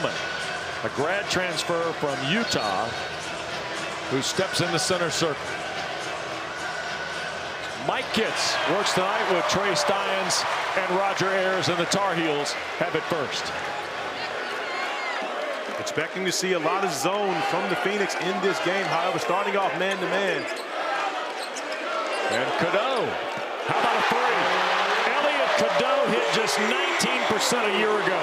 Coleman, a grad transfer from Utah, who steps in the center circle. Mike Kitts works tonight with Trey Steins and Roger Ayers, and the Tar Heels have it first. Expecting to see a lot of zone from the Phoenix in this game. However, starting off man-to-man. And Cadeau, how about a three? Elliot Cadeau hit just 19% a year ago.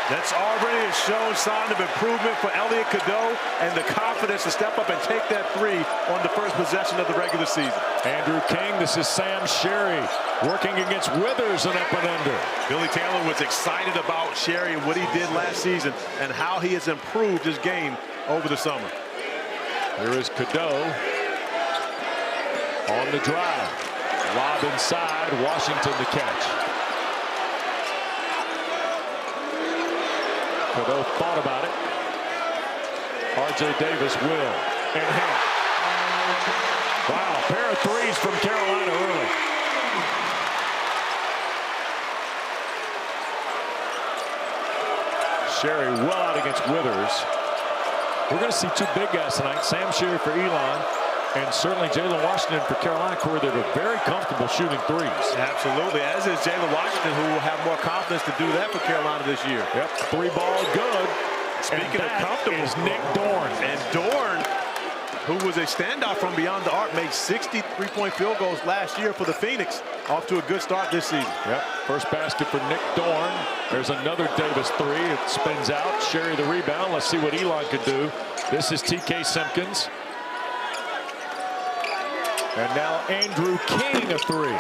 That's already shown sign of improvement for Elliot Cadeau and the confidence to step up and take that three on the first possession of the regular season. Andrew King, this is Sam Sherry working against Withers and up and under. Billy Taylor was excited about Sherry and what he did last season and how he has improved his game over the summer. Here is Cadeau on the drive. Lob inside, Washington to catch. Cadeau thought about it. R.J. Davis will. And hit. Wow, pair of threes from Carolina early. Sherry well out against Withers. We're going to see two big guys tonight. Sam Sherry for Elon, and certainly Jaylen Washington for Carolina, Corey, that are very comfortable shooting threes. Absolutely, as is Jaylen Washington, who will have more confidence to do that for Carolina this year. Yep, three ball good. Speaking of comfortable, is Nick Dorn. And Dorn, who was a standout from beyond the arc, made 60 three-point field goals last year for the Phoenix. Off to a good start this season. Yep, first basket for Nick Dorn. There's another Davis three. It spins out. Sherry the rebound. Let's see what Elon could do. This is TK Simpkins. And now Andrew King a three.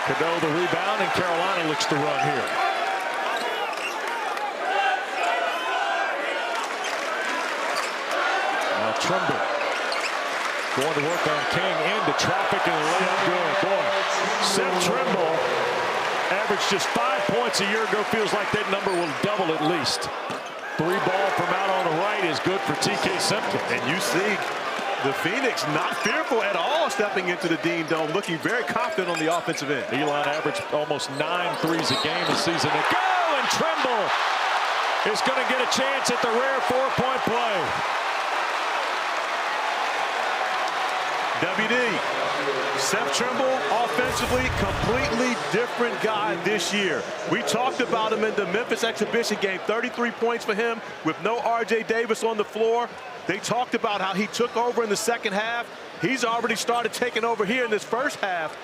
Cadeau the rebound, and Carolina looks to run here. Now Trimble going to work on King into traffic and layup good. Boy, Seth Trimble averaged just 5 points a year ago. Feels like that number will double at least. Three ball from out on the right is good for TK Simpkins. And you see the Phoenix not fearful at all stepping into the Dean Dome, looking very confident on the offensive end. Elon averaged almost 9 threes a game this season. And go! And Trimble is going to get a chance at the rare 4-point play. WD, Seth Trimble offensively, completely different guy this year. We talked about him in the Memphis exhibition game, 33 points for him with no R.J. Davis on the floor. They talked about how he took over in the second half. He's already started taking over here in this first half,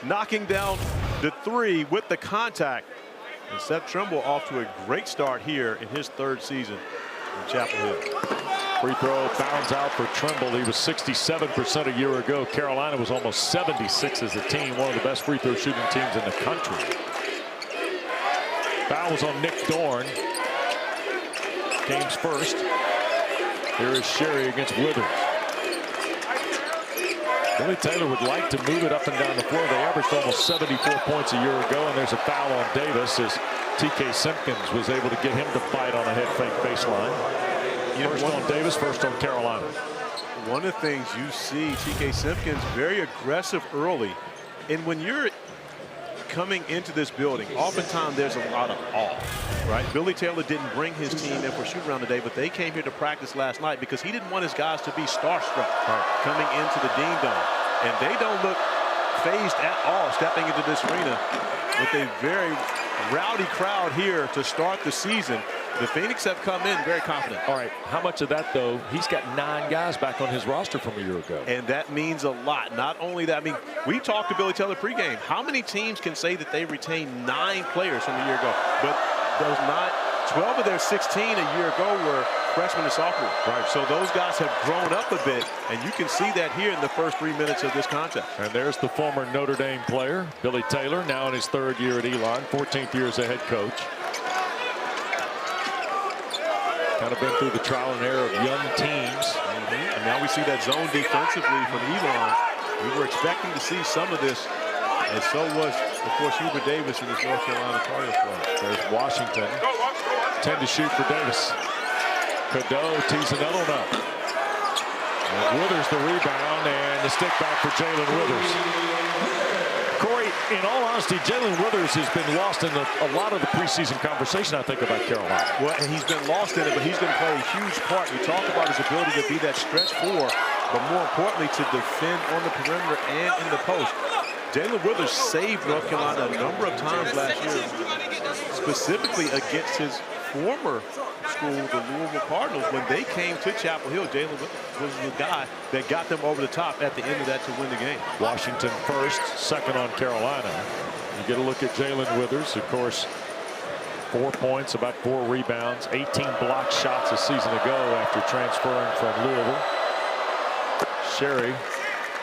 knocking down the three with the contact. And Seth Trimble off to a great start here in his third season in Chapel Hill. Free throw bounds out for Trimble. He was 67% a year ago. Carolina was almost 76 as a team, one of the best free throw shooting teams in the country. Foul was on Nick Dorn. Game's first. Here is Sherry against Withers. Billy Taylor would like to move it up and down the floor. They averaged almost 74 points a year ago, and there's a foul on Davis as TK Simpkins was able to get him to fight on a head fake baseline. First on Davis, first on Carolina. One of the things you see, TK Simpkins very aggressive early. And when you're coming into this building, oftentimes there's a lot of awe, right? Billy Taylor didn't bring his team in for shoot around today, but they came here to practice last night because he didn't want his guys to be starstruck coming into the Dean Dome. And they don't look phased at all stepping into this arena with a very rowdy crowd here to start the season. The Phoenix have come in very confident. All right, how much of that, though? He's got 9 guys back on his roster from a year ago. And that means a lot. Not only that, I mean, we talked to Billy Taylor pregame. How many teams can say that they retained 9 players from a year ago? But those 12 of their 16 a year ago were freshmen and sophomores. Right. So those guys have grown up a bit, and you can see that here in the first 3 minutes of this contest. And there's the former Notre Dame player, Billy Taylor, now in his 3rd year at Elon, 14th year as a head coach. Kind of been through the trial and error of young teams. And now we see that zone defensively from Elon. We were expecting to see some of this, and so was, of course, Hubert Davis in his North Carolina Tar Heels play. There's Washington. 10 to shoot for Davis. Cadeau tees another one up. And Withers the rebound, and the stick back for Jaylen Withers. Corey, in all honesty, Jaylen Withers has been lost in a lot of the preseason conversation, I think, about Carolina. Well, and he's been lost in it, but he's going to play a huge part. We talked about his ability to be that stretch four, but more importantly, to defend on the perimeter and in the post. Jaylen Withers saved North Carolina a number of times last year, specifically against his former school, the Louisville Cardinals. When they came to Chapel Hill, Jaylen Withers was the guy that got them over the top at the end of that to win the game. Washington first, second on Carolina. You get a look at Jaylen Withers, of course, 4 points, about 4 rebounds, 18 blocked shots a season ago after transferring from Louisville. Sherry,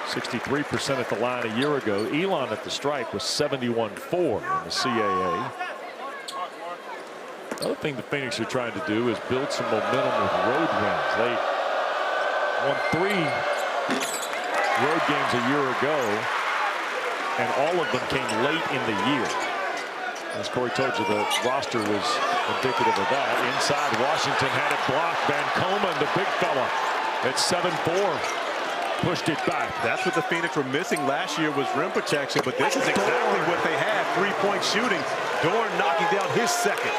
63% at the line a year ago. Elon at the stripe was 71-4 in the CAA. Another thing the Phoenix are trying to do is build some momentum with road wins. They won 3 road games a year ago, and all of them came late in the year. As Corey told you, the roster was indicative of that. Inside, Washington had it blocked. Van Komen, the big fella, at 7-4. Pushed it back. That's what the Phoenix were missing last year, was rim protection, but this is exactly what they had. 3-point shooting. Dorn knocking down his second.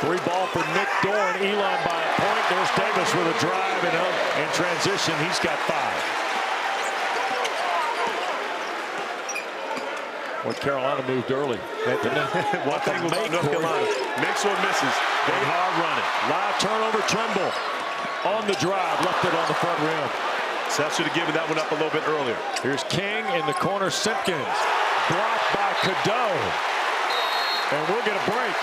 3 ball for Nick Dorn. Elon by a point. There's Davis with a drive and transition. He's got 5. Well, Carolina moved early. One thing about North Carolina, makes or misses. They hard running. Live turnover. Trimble on the drive. Left it on the front rim. Seth should have given that one up a little bit earlier. Here's King in the corner. Simpkins blocked by Cadeau. And we'll get a break.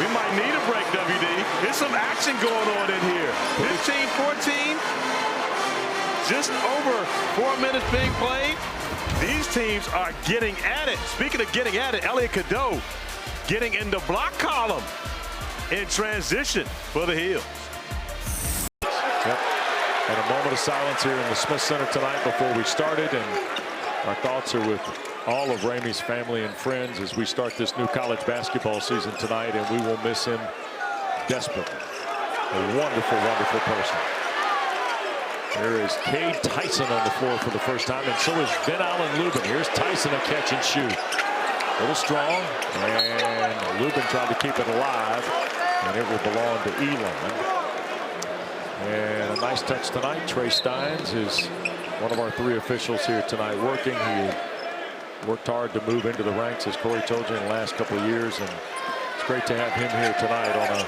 We might need a break, WD. There's some action going on in here. 15-14. Just over 4 minutes being played. These teams are getting at it. Speaking of getting at it, Elliot Cadeau getting in the block column in transition for the Heels. Yep. And a moment of silence here in the Smith Center tonight before we started. And our thoughts are with all of Ramey's family and friends as we start this new college basketball season tonight, and we will miss him desperately. A wonderful, wonderful person. There is Cade Tyson on the floor for the first time, and so is Vin Allen Lubin. Here's Tyson, a catch and shoot. A little strong, and Lubin tried to keep it alive, and it will belong to Elon. And a nice touch tonight. Trey Steins is one of our 3 officials here tonight working. He worked hard to move into the ranks, as Corey told you, in the last couple of years, and it's great to have him here tonight on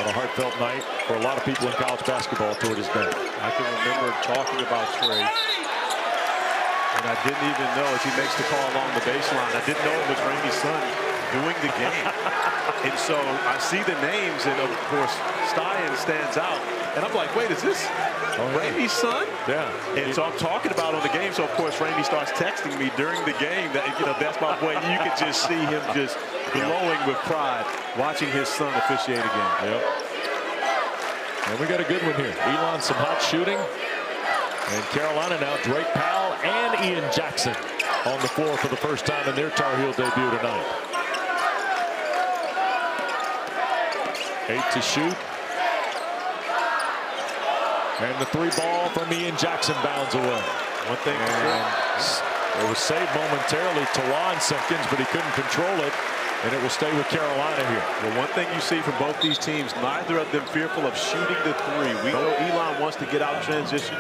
a heartfelt night for a lot of people in college basketball toward his day. I can remember talking about Trey, and I didn't even know, as he makes the call along the baseline, I didn't know it was Ramey's son doing the game. And so I see the names, and of course Stein stands out, and I'm like, wait, is this Ramey's son? Yeah. And so I'm talking about on the game. So of course Ramey starts texting me during the game that, you know, that's my boy. You could just see him just glowing with pride watching his son officiate a game. Yep. And we got a good one here. Elon, some hot shooting. And Carolina now, Drake Powell and Ian Jackson on the floor for the first time in their Tar Heel debut tonight. 8 to shoot. And the 3 ball from Ian Jackson bounds away. One thing, it was saved momentarily to Juan Simpkins, but he couldn't control it, and it will stay with Carolina here. Well, one thing you see from both these teams, neither of them fearful of shooting the 3. We know Elon wants to get out in transition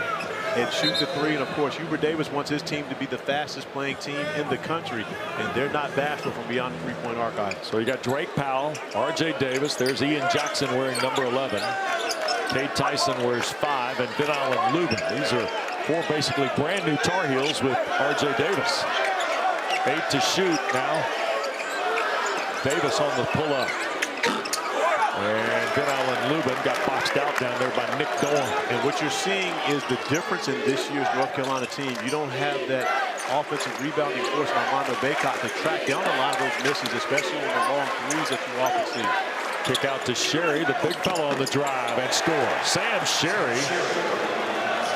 and shoot the 3, and of course Hubert Davis wants his team to be the fastest playing team in the country, and they're not bashful from beyond the 3-point arc either. So you got Drake Powell, R.J. Davis. There's Ian Jackson wearing number 11. Cade Tyson wears 5, and Vin Allen Lubin. These are 4 basically brand new Tar Heels with R.J. Davis. 8 to shoot now. Davis on the pull-up. And Vin Allen Lubin got boxed out down there by Nick Dorn. And what you're seeing is the difference in this year's North Carolina team. You don't have that offensive rebounding force on Armando Bacot to track down a lot of those misses, especially on the long 3s that you often see. Kick out to Sherry, the big fellow on the drive, and score. Sam Sherry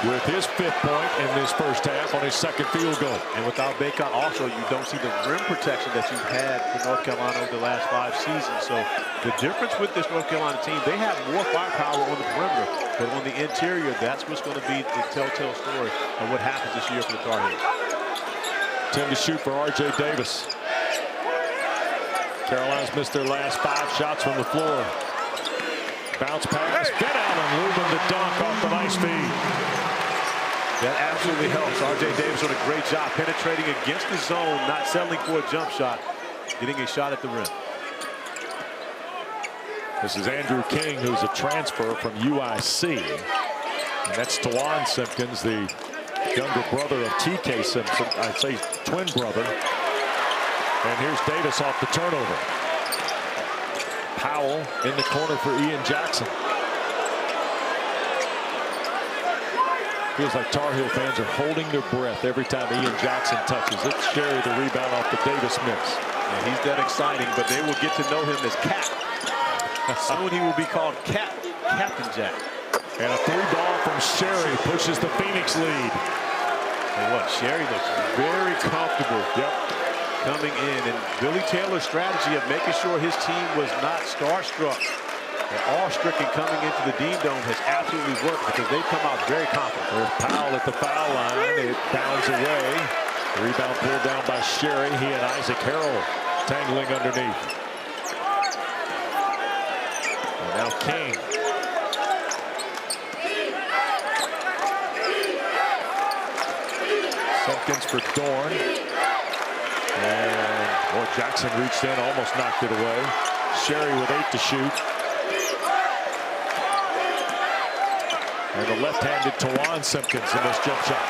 with his 5th point in this first half on his 2nd field goal. And without Bacot also, you don't see the rim protection that you've had for North Carolina over the last 5 seasons. So the difference with this North Carolina team, they have more firepower on the perimeter, but on the interior, that's what's going to be the telltale story of what happens this year for the Tar Heels. 10 to shoot for R.J. Davis. Carolina's missed their last 5 shots from the floor. Bounce pass, get out, and Lubin the dunk off the nice feed. That absolutely helps. R.J. Davis doing a great job penetrating against the zone, not settling for a jump shot, getting a shot at the rim. This is Andrew King, who's a transfer from UIC. And that's Tawan Simpkins, the younger brother of T.K. Simpson. I'd say twin brother. And here's Davis off the turnover. Powell in the corner for Ian Jackson. Feels like Tar Heel fans are holding their breath every time Ian Jackson touches. It's Sherry the rebound off the Davis miss. And he's that exciting, but they will get to know him as Cap. Soon he will be called Captain Jack. And a 3-ball from Sherry pushes the Phoenix lead. And what, Sherry looks very comfortable. Yep. Coming in, and Billy Taylor's strategy of making sure his team was not starstruck or awe-stricken coming into the Dean Dome has absolutely worked because they've come out very confident. There's Powell at the foul line. It bounds away. Rebound pulled down by Sherry. He and Isaac Harrell tangling underneath. And now King. Simpkins for Dorn. And boy, Jackson reached in, almost knocked it away. Sherry with 8 to shoot. And the left-handed Tawan Simpkins in this jump shot.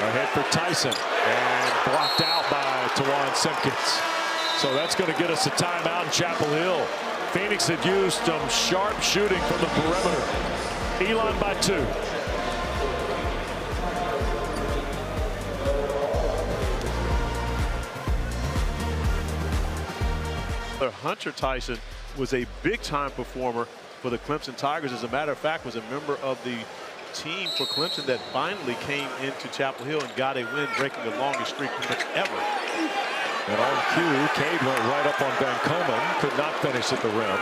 Ahead for Tyson. And blocked out by Tawan Simpkins. So that's going to get us a timeout in Chapel Hill. Phoenix had used some sharp shooting from the perimeter. Elon by 2. Hunter Tyson was a big-time performer for the Clemson Tigers. As a matter of fact, was a member of the team for Clemson that finally came into Chapel Hill and got a win, breaking the longest streak ever. And on cue, Cade went right up on Van Komen, could not finish at the rim.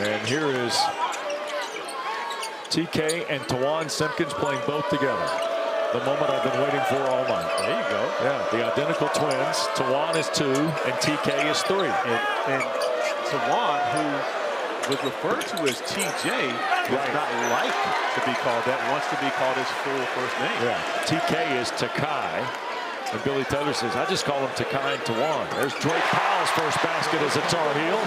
And here is TK and Tawan Simpkins playing both together. The moment I've been waiting for all night. There you go. Yeah, the identical twins. Tawan is 2 and TK is 3. And Tawan, who was referred to as TJ, does not like to be called that, wants to be called his full first name. Yeah, TK is Takai. And Billy Taylor says, I just call him Takai and Tawan. There's Drake Powell's first basket as a Tar Heel.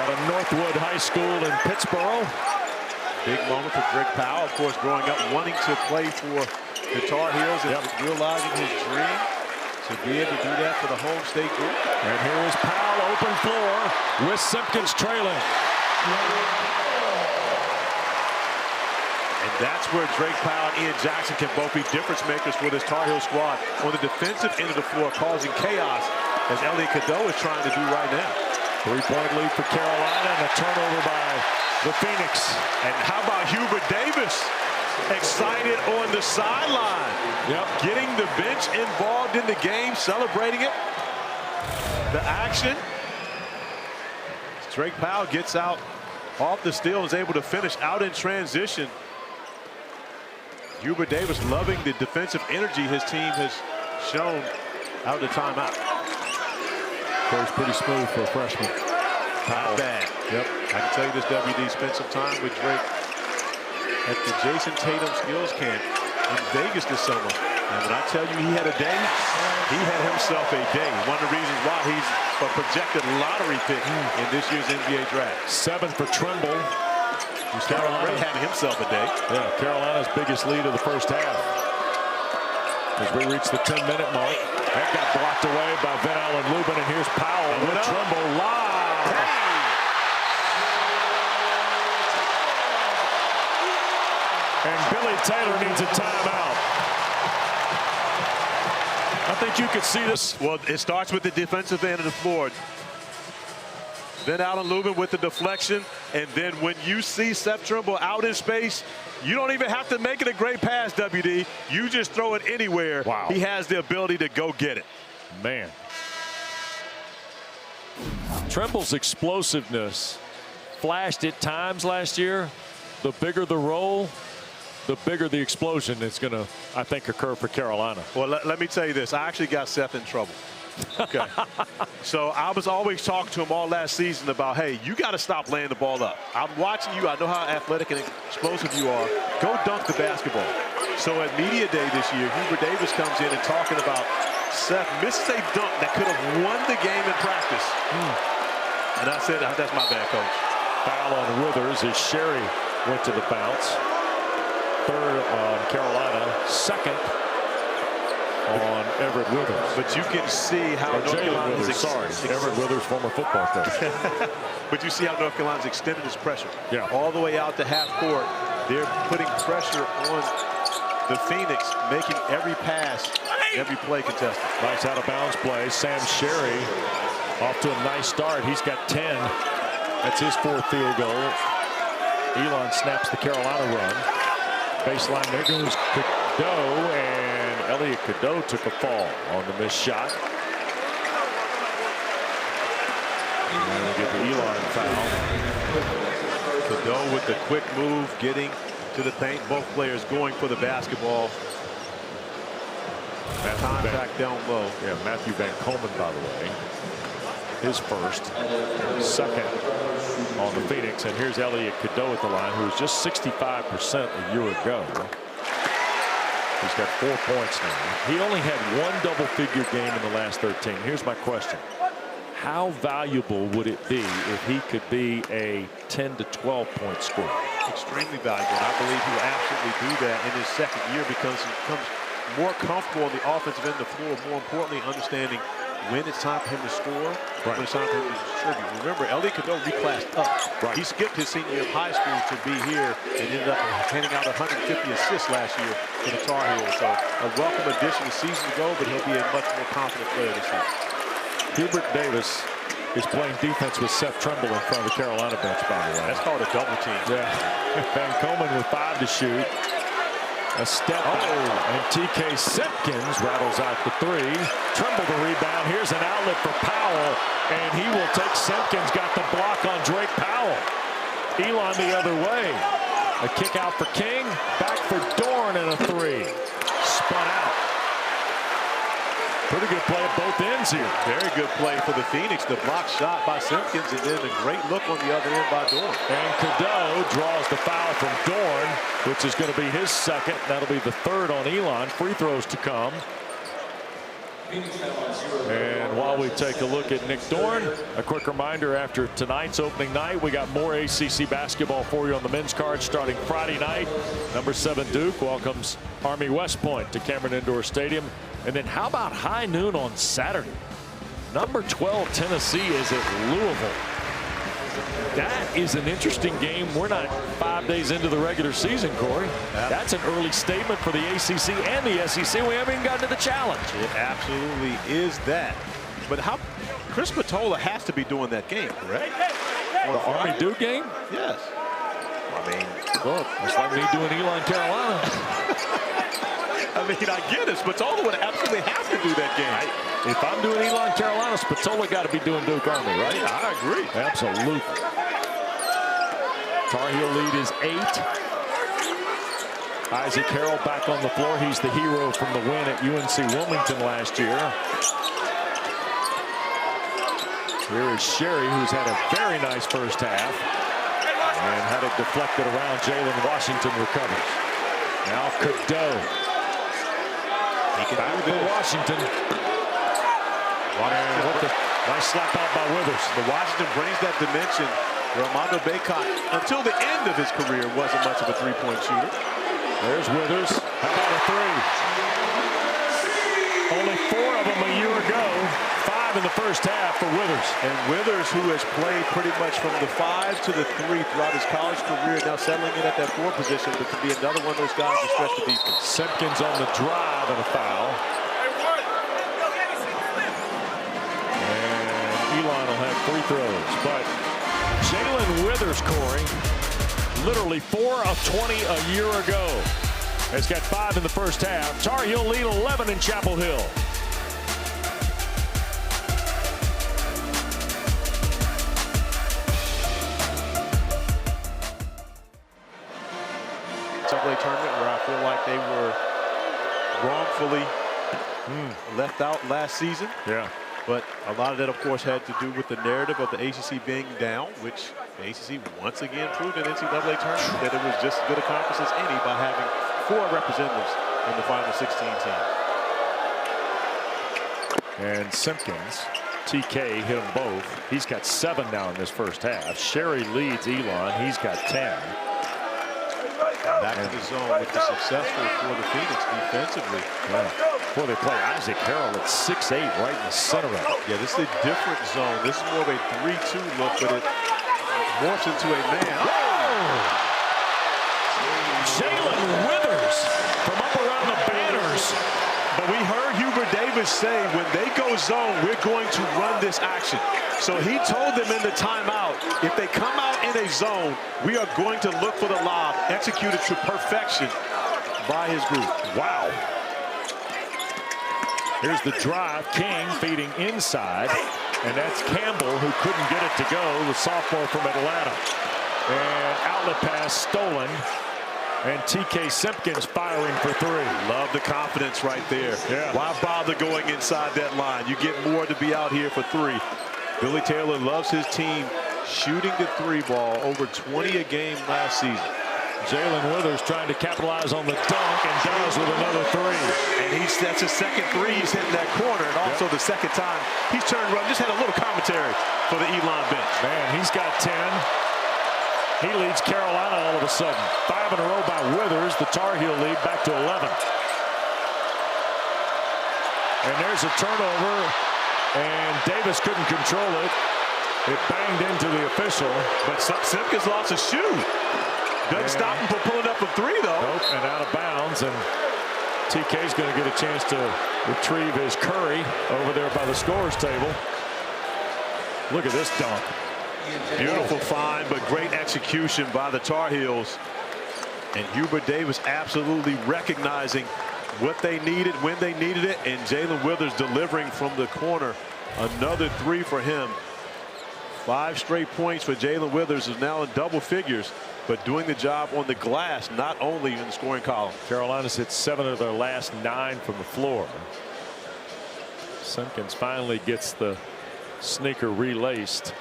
Out of Northwood High School in Pittsburgh. Big moment for Drake Powell, of course, growing up wanting to play for the Tar Heels and realizing his dream to be able to do that for the home state group. And here is Powell, open floor, with Simpkins trailing. And that's where Drake Powell and Ian Jackson can both be difference makers for this Tar Heel squad on the defensive end of the floor, causing chaos, as Elliot Cadeau is trying to do right now. 3-point lead for Carolina and a turnover by the Phoenix. And how about Hubert Davis? Excited on the sideline. Yep. Getting the bench involved in the game, celebrating it. The action. Drake Powell gets out off the steal and is able to finish out in transition. Hubert Davis loving the defensive energy his team has shown out of the timeout. Goes pretty smooth for a freshman. Not bad. Yep. I can tell you this, WD spent some time with Drake at the Jason Tatum Skills Camp in Vegas this summer. And when I tell you he had a day, he had himself a day. One of the reasons why he's a projected lottery pick in this year's NBA draft. 7 for Trimble. Carolina had himself a day. Yeah, Carolina's biggest lead of the first half. As we reach the 10-minute mark. That got blocked away by Van Allen Lubin, and here's Powell with Trimble live. And Billy Taylor needs a timeout. I think you could see this. Well, it starts with the defensive end of the floor. Van Allen Lubin with the deflection, and then when you see Seth Trimble out in space, you don't even have to make it a great pass, WD. You just throw it anywhere. Wow. He has the ability to go get it. Man. Trimble's explosiveness flashed at times last year. The bigger the role, the bigger the explosion is going to, I think, occur for Carolina. Well, let me tell you this. I actually got Seth in trouble. Okay. So I was always talking to him all last season about, hey, you got to stop laying the ball up. I'm watching you. I know how athletic and explosive you are. Go dunk the basketball. So at Media Day this year, Hubert Davis comes in and talking about Seth misses a dunk that could have won the game in practice. And I said, that's my bad, coach. Foul on Withers as Sherry went to the bounce. Third on Carolina, second on Everett Withers. But you can see how Jaylen Withers, sorry. Everett Withers, former football coach. But you see how North Carolina's extended its pressure. Yeah. All the way out to half court. They're putting pressure on the Phoenix, making every pass, every play contested. Nice out of bounds play. Sam Sherry off to a nice start. He's got 10. That's his 4th field goal. Elon snaps the Carolina run. Baseline, there goes Cadeau, and Elliot Cadeau took a fall on the missed shot. And we get the Elon foul. Cadeau with the quick move, getting to the paint. Both players going for the basketball. Contact down low. Yeah, Matthew Van Coleman, by the way. His first, second on the Phoenix. And here's Elliot Cadeau at the line, who was just 65% a year ago. He's got 4 points now. He only had one double-figure game in the last 13. Here's my question. How valuable would it be if he could be a 10 to 12 point scorer? Extremely valuable. And I believe he will absolutely do that in his second year because he becomes more comfortable on the offensive end of the floor. More importantly, understanding when it's time for him to score, when it's time for him to distribute. Remember, Elliot Cadeau reclassed up. Right. He skipped his senior year of high school to be here and ended up handing out 150 assists last year for the Tar Heels. So a welcome addition a season ago, but he'll be a much more confident player this year. Hubert Davis is playing defense with Seth Trimble in front of the Carolina bench, by the way. That's called a double team. Yeah. Van Coleman with 5 to shoot. A step back, and TK Simpkins rattles out the 3. Trimble the rebound. Here's an outlet for Powell, and he will take Simpkins. Got the block on Drake Powell. Elon the other way. A kick out for King. Back for Dorn, and a 3. Spun out. Pretty good play at both ends here. Very good play for the Phoenix. The block shot by Simpkins, and then a great look on the other end by Dorn. And Cadeau draws the foul from Dorn, which is going to be his second. That'll be the 3rd on Elon. Free throws to come. And while we take a look at Nick Dorn, a quick reminder, after tonight's opening night, we got more ACC basketball for you on the men's card starting Friday night. Number 7 Duke welcomes Army West Point to Cameron Indoor Stadium. And then how about high noon on Saturday? Number 12 Tennessee is at Louisville. That is an interesting game. We're not 5 days into the regular season, Corey. That's an early statement for the ACC and the SEC. We haven't even gotten to the challenge. It absolutely is that. But how Chris Patola has to be doing that game, correct? The Army Duke game? Yes. I mean, look, it's like me doing Elon, Carolina. I mean, I get it. Spatola would absolutely have to do that game. If I'm doing Elon, Carolina, Spatola got to be doing Duke Army, right? Yeah, I agree. Absolutely. Tar Heel lead is 8. Isaac Harrell back on the floor. He's the hero from the win at UNC Wilmington last year. Here is Sherry, who's had a very nice first half and had it deflected around. Jaylen Washington recovers. Now Cadeau. He can back for Washington. And what the nice slap out by Withers. The Washington brings that dimension. Armando Bacot, until the end of his career, wasn't much of a three-point shooter. There's Withers. How about a 3? Only 4 of them a year ago. 5 in the first half for Withers. And Withers, who has played pretty much from the 5 to the 3 throughout his college career, now settling in at that 4 position, but to be another one of those guys to stretch the defense. Simpkins on the drive and a foul. And Elon will have free throws. But Jaylen Withers, Corey, literally 4 of 20 a year ago, has got 5 in the first half. Tar Heel lead 11 in Chapel Hill. So NCAA tournament where I feel like they were wrongfully left out last season. Yeah. But a lot of that, of course, had to do with the narrative of the ACC being down, which the ACC once again proved in NCAA tournament that it was just as good a conference as any by having 4 representatives in the final 16 team. And Simpkins, TK hit them both. He's got 7 now in this first half. Sherry leads Elon. He's got 10. Back to the zone with the successful for the Phoenix defensively. Yeah. Boy, they play Isaac Harrell at 6'8", right in the center of it. Yeah, this is a different zone. This is more of a 3-2 look, but it morphs into a man. Jaylen Withers from up around the banners. But we heard Hubert Davis say when they go zone, we're going to run this action. So he told them in the timeout, if they come out in a zone, we are going to look for the lob executed to perfection by his group. Wow. Here's the drive. King feeding inside. And that's Campbell who couldn't get it to go, the sophomore from Atlanta. And outlet pass stolen. And TK Simpkins firing for 3. Love the confidence right there. Yeah. Why bother going inside that line? You get more to be out here for 3. Billy Taylor loves his team shooting the 3 ball, over 20 a game last season. Jaylen Withers trying to capitalize on the dunk and does with another 3. And that's his second 3 he's hitting that corner, and also the second time he's turned around. Just had a little commentary for the Elon bench. Man, he's got 10. He leads Carolina all of a sudden. 5 in a row by Withers. The Tar Heel lead back to 11. And there's a turnover, and Davis couldn't control it. It banged into the official. But Simpkins lost a shoe. Doesn't stop him from pulling up a 3, though. Nope, and out of bounds. And TK's going to get a chance to retrieve his Curry over there by the scorer's table. Look at this dunk. Beautiful find, but great execution by the Tar Heels. And Hubert Davis absolutely recognizing what they needed when they needed it, and Jaylen Withers delivering from the corner. Another 3 for him. 5 straight points for Jaylen Withers, is now in double figures, but doing the job on the glass, not only in the scoring column. Carolina's hit 7 of their last 9 from the floor. Simpkins finally gets the sneaker relaced.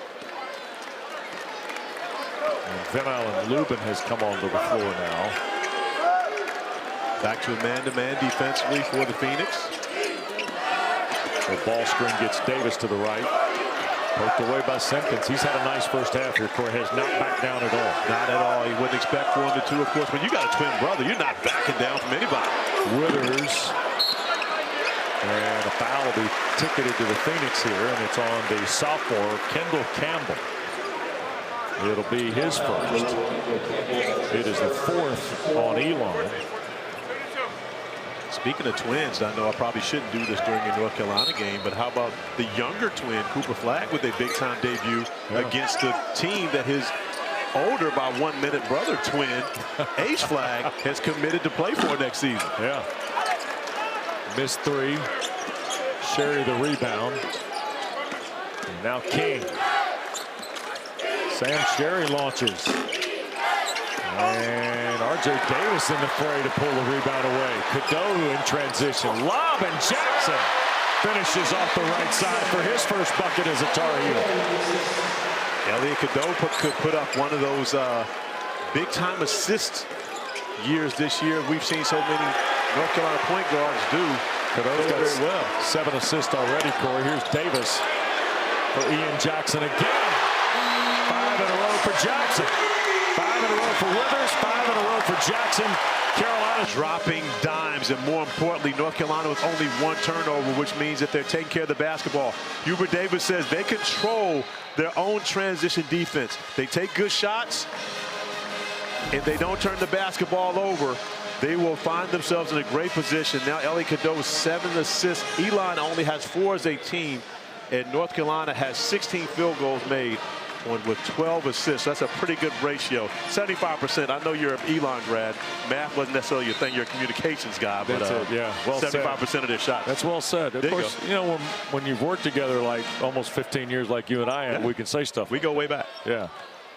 And Van Allen Lubin has come onto the floor now. Back to a man-to-man defensively for the Phoenix. The ball screen gets Davis to the right. Poked away by Simpkins. He's had a nice first half here. Corey has not backed down at all. Not at all. He wouldn't expect for him to, of course. When you got a twin brother, you're not backing down from anybody. Withers. And a foul will be ticketed to the Phoenix here, and it's on the sophomore, Kendall Campbell. It'll be his first. It is the 4th on Elon. Speaking of twins, I know I probably shouldn't do this during a North Carolina game, but how about the younger twin, Cooper Flagg, with a big-time debut against the team that his older by 1 minute brother twin, H. Flagg, has committed to play for next season. Yeah. Missed 3. Sherry the rebound. And now King. Sam Sherry launches. And R.J. Davis in the fray to pull the rebound away. Cadeau in transition. Lob, and Jackson finishes off the right side for his first bucket as a Tar Heel. Elliot Cadeau could put up one of those big-time assist years this year. We've seen so many North Carolina point guards do. Cadeau's got very well. 7 assists already, Corey. Here's Davis for Ian Jackson again. 5 in a row for Jackson. 5 in a row for Withers, 5 in a row for Jackson. Carolina dropping dimes, and more importantly, North Carolina with only 1 turnover, which means that they're taking care of the basketball. Hubert Davis says they control their own transition defense. They take good shots, and they don't turn the basketball over. They will find themselves in a great position. Now Elliot Cadeau, 7 assists. Elon only has 4 as a team, and North Carolina has 16 field goals made with 12 assists. That's a pretty good ratio. 75%. I know you're an Elon grad. Math wasn't necessarily your thing. You're a communications guy, but yeah, well 75% of their shots. That's well said. Of course, you know, when you've worked together like almost 15 years like you and I have, we can say stuff. We go way back. Yeah.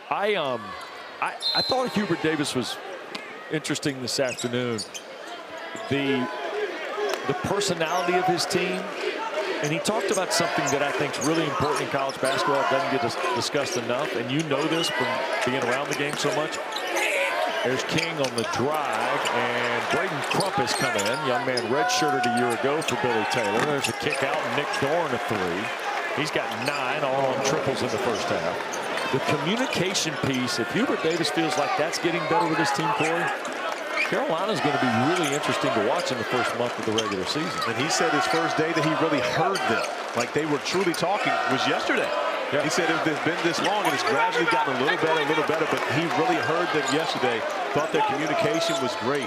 I thought Hubert Davis was interesting this afternoon. The personality of his team. And he talked about something that I think is really important in college basketball. It doesn't get discussed enough. And you know this from being around the game so much. There's King on the drive, and Braden Crump is coming in. Young man redshirted a year ago for Billy Taylor. There's a kick out, and Nick Dorn a three. He's got 9, all on triples in the first half. The communication piece, if Hubert Davis feels like that's getting better with his team, Corey, Carolina's going to be really interesting to watch in the first month of the regular season. And he said his first day that he really heard them, like they were truly talking, was yesterday. Yeah. He said it's been this long and it's gradually gotten a little better, but he really heard them yesterday, thought their communication was great.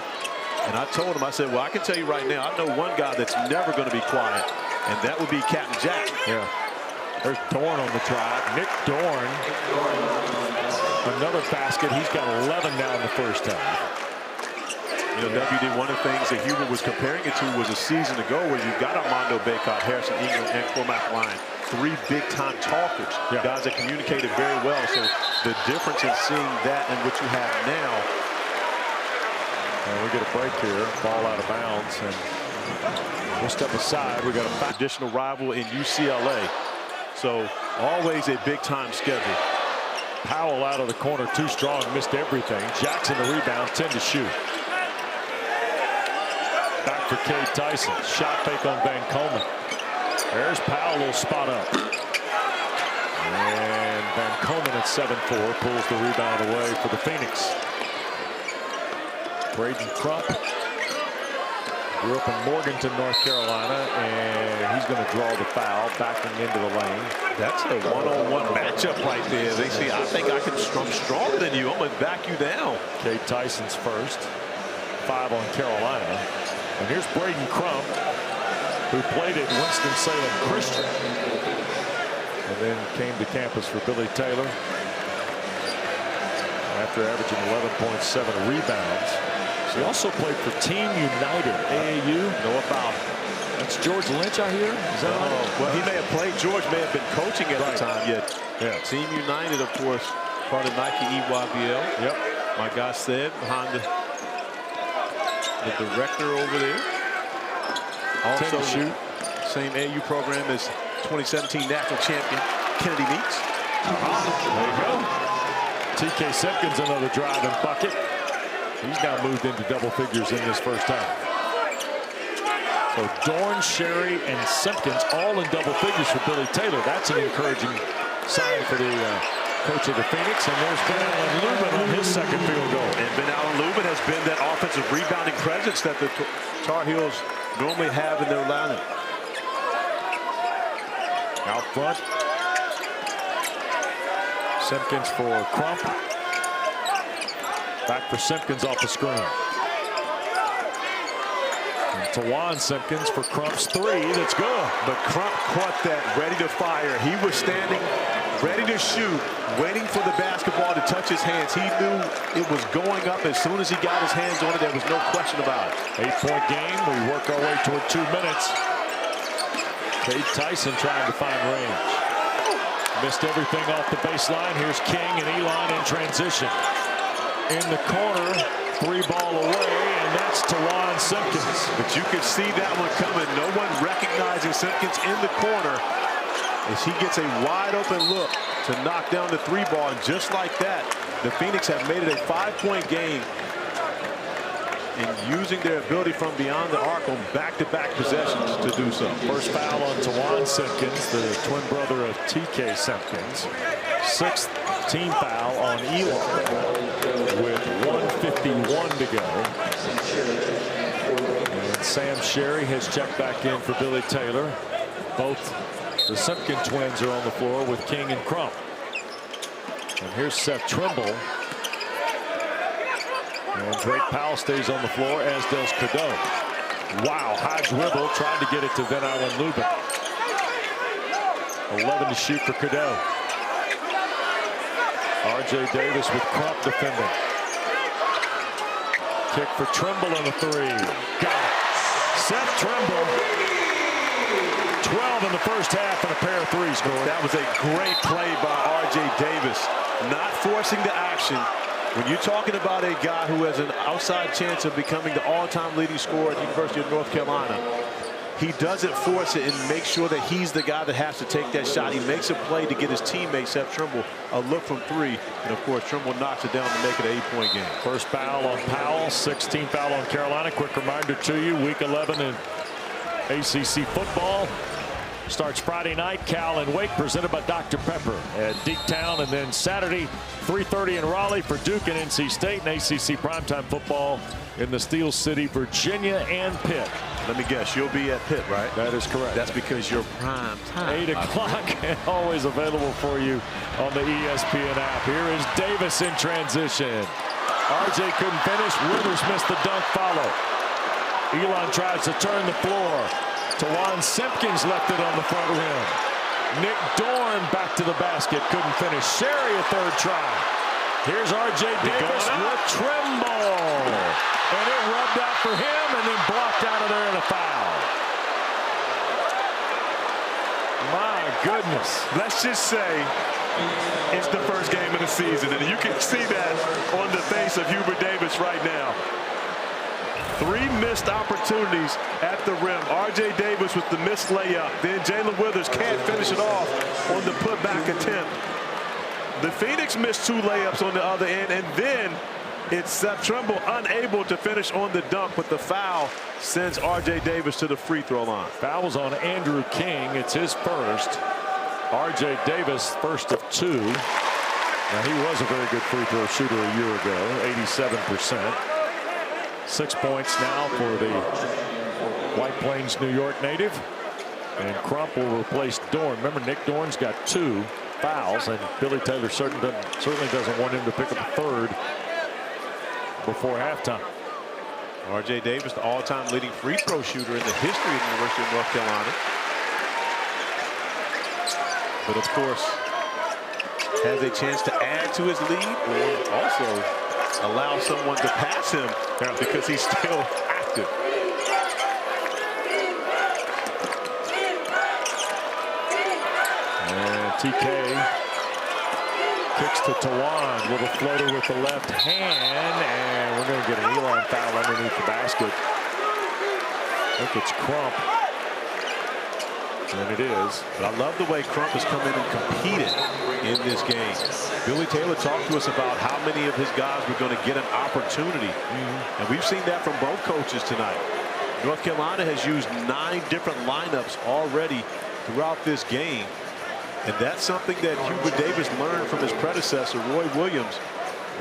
And I told him, I said, well, I can tell you right now, I know one guy that's never going to be quiet, and that would be Captain Jack. Yeah. There's Dorn on the drive. Nick Dorn, another basket. He's got 11 now in the first half. You know, WD, one of the things that Hubert was comparing it to was a season ago where you got Armando Bacot, Harrison Ingram, and Cormac Ryan. 3 big-time talkers, guys that communicated very well. So the difference in seeing that and what you have now. And we get a break here. Ball out of bounds, and we'll step aside. We got a additional rival in UCLA. So always a big-time schedule. Powell out of the corner, too strong, missed everything. Jackson the rebound, 10 to shoot. Back for Cade Tyson. Shot fake on Van Coleman. There's Powell, will spot up. And Van Coleman at 7-4 pulls the rebound away for the Phoenix. Braden Crump grew up in Morganton, North Carolina, and he's going to draw the foul, backing into the lane. That's a one-on-one matchup right there. They see, I think I'm stronger than you. I'm going to back you down. Cade Tyson's first. 5 on Carolina. And here's Braden Crump, who played at Winston-Salem Christian and then came to campus for Billy Taylor after averaging 11.7 rebounds. He also played for Team United, AAU. Know about it. That's George Lynch, I hear. Is that right? Well, he may have played. George may have been coaching at the time. Yeah. Team United, of course, part of Nike EYBL. Yep. My guy said behind the director over there. Also, same AU program as 2017 national champion Kennedy Meeks. There you go. TK Simpkins, another drive and bucket. He's now moved into double figures in this first half. So Dorn, Sherry, and Simpkins all in double figures for Billy Taylor. That's an encouraging sign for the coach of the Phoenix. And there's Ben Allen Lubin on his second field goal. And Ben Allen Lubin has been that offensive rebounding presence that the Tar Heels normally have in their lineup. Out front, Simpkins for Crump. Back for Simpkins off the screen. And Tawan Simpkins for Crump's 3. That's good. But Crump caught that ready to fire. He was standing ready to shoot, waiting for the basketball to touch his hands. He knew it was going up as soon as he got his hands on it. There was no question about it. 8-point game. We work our way toward 2 minutes. Cade Tyson trying to find range. Missed everything off the baseline. Here's King and Elon in transition. In the corner, 3-ball away, and that's Tawan Simpkins. But you could see that one coming. No one recognizing Simpkins in the corner as he gets a wide open look to knock down the 3-ball. And just like that, the Phoenix have made it a 5-point game in using their ability from beyond the arc on back-to-back possessions to do so. First foul on Tawan Simpkins, the twin brother of TK Simpkins. 6th team foul on Elon with 1:51 to go. And Sam Sherry has checked back in for Billy Taylor. Both the Simpkin twins are on the floor with King and Crump. And here's Seth Trimble. And Drake Powell stays on the floor, as does Cadeau. Wow, high dribble, tried to get it to Van Allen Lubin. 11 to shoot for Cadeau. R.J. Davis with Crump defending. Kick for Trimble on the 3. Got it. Seth Trimble. 12 in the first half and a pair of threes. That was a great play by R.J. Davis. Not forcing the action. When you're talking about a guy who has an outside chance of becoming the all-time leading scorer at the University of North Carolina, he doesn't force it and make sure that he's the guy that has to take that shot. He makes a play to get his teammate, Seth Trimble, a look from three. And, of course, Trimble knocks it down to make it an 8-point game. First foul on Powell, 16th foul on Carolina. Quick reminder to you, Week 11 in ACC football starts Friday night. Cal and Wake presented by Dr. Pepper at Deektown. And then Saturday, 3:30 in Raleigh for Duke and NC State. And ACC primetime football in the Steel City, Virginia and Pitt. Let me guess, you'll be at Pitt, right? That is correct. That's because you're prime time. 8 o'clock and always available for you on the ESPN app. Here is Davis in transition. RJ couldn't finish. Withers missed the dunk follow. Elon tries to turn the floor. Tawan Simpkins left it on the front rim. Nick Dorn back to the basket. Couldn't finish. Sherry a third try. Here's RJ Davis with Trimble. And it rubbed out for him and then blocked out of there in a foul. My goodness. Let's just say it's the first game of the season, and you can see that on the face of Hubert Davis right now. 3 missed opportunities at the rim. RJ Davis with the missed layup. Then Jaylen Withers can't finish it off on the putback attempt. The Phoenix missed 2 layups on the other end, and then it's Seth Trimble unable to finish on the dunk, but the foul sends RJ Davis to the free throw line. Foul was on Andrew King. It's his first. RJ Davis, first of 2. Now, he was a very good free throw shooter a year ago, 87%. 6 points now for the White Plains, New York native. And Crump will replace Dorn. Remember, Nick Dorn's got 2 fouls, and Billy Taylor certainly doesn't want him to pick up a third before halftime. RJ Davis, the all-time leading free throw shooter in the history of the University of North Carolina. But, of course, has a chance to add to his lead or also allow someone to pass him because he's still active. And TK kicks to Tawan with a floater with the left hand, and we're going to get an Elon foul underneath the basket. I think it's Crump. And it is. But I love the way Crump has come in and competed in this game. Billy Taylor talked to us about how many of his guys were going to get an opportunity. And we've seen that from both coaches tonight. North Carolina has used 9 different lineups already throughout this game. And that's something that Hubert Davis learned from his predecessor, Roy Williams.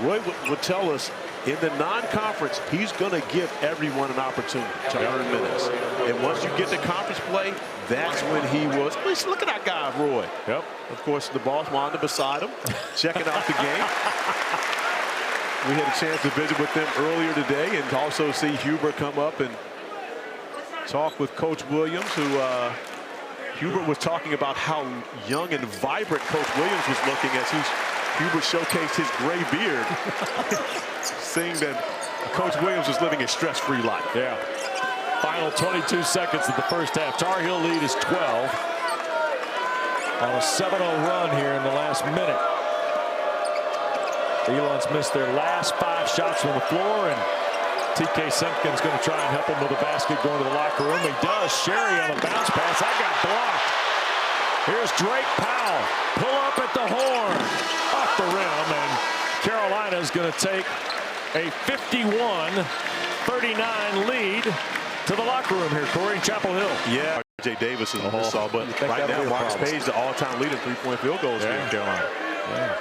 Roy would tell us in the non-conference, he's going to give everyone an opportunity to earn minutes. And once you get to conference play, that's when he was. Look at that guy, Roy. Yep. Of course, the boss wandered beside him, checking out the game. We had a chance to visit with them earlier today and also see Hubert come up and talk with Coach Williams, who Hubert was talking about how young and vibrant Coach Williams was looking as Hubert showcased his gray beard, saying that Coach Williams was living a stress-free life. Yeah. Final 22 seconds of the first half. Tar Heel lead is 12 on a 7-0 run here in the last minute. Elon's missed their last 5 shots from the floor, and TK Simpkins going to try and help him with a basket going to the locker room. He does. Sherry on a bounce pass. That got blocked. Here's Drake Powell. Pull up at the horn. Off the rim, and Carolina is going to take a 51-39 lead to the locker room here, Corey, in Chapel Hill. Yeah, RJ Davis is on this all, but right now Marcus Page, the all-time leader in 3-point field goals here in Carolina. Yeah.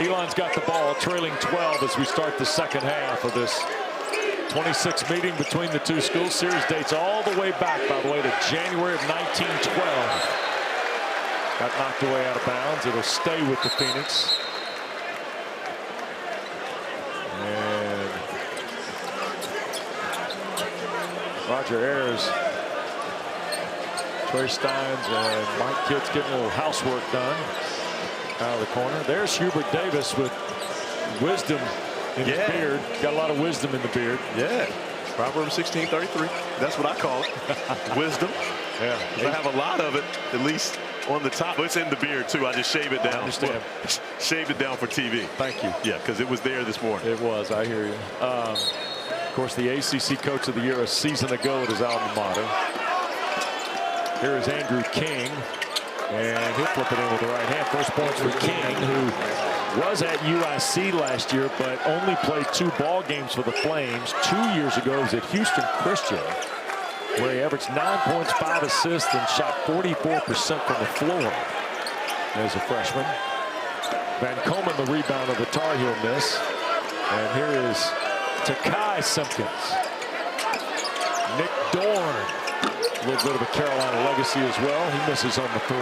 Elon's got the ball, trailing 12 as we start the second half of this 26th meeting between the two schools. Series dates all the way back, by the way, to January of 1912. Got knocked away out of bounds. It'll stay with the Phoenix. And Roger Ayers, Trey Steins, and Mike Kidd's getting a little housework done out of the corner. There's Hubert Davis with wisdom in his beard. Got a lot of wisdom in the beard. Yeah. Proverbs 16:33. That's what I call it. Wisdom. Yeah. I have a lot of it, at least on the top. It's in the beard, too. I just shave it down. I understand. Well, shaved it down for TV. Thank you. Yeah, because it was there this morning. It was. I hear you. Of course, the ACC Coach of the Year a season ago at his alma mater. Here is Andrew King. And he'll flip it in with the right hand. First points for King, who was at UIC last year, but only played 2 ball games for the Flames. 2 years ago, he was at Houston Christian, where he averaged 9 points, 5 assists, and shot 44% from the floor as a freshman. Van Komen, the rebound of the Tar Heel miss. And here is Takai Simpkins. Nick Dorn, a little bit of a Carolina legacy as well. He misses on the 3.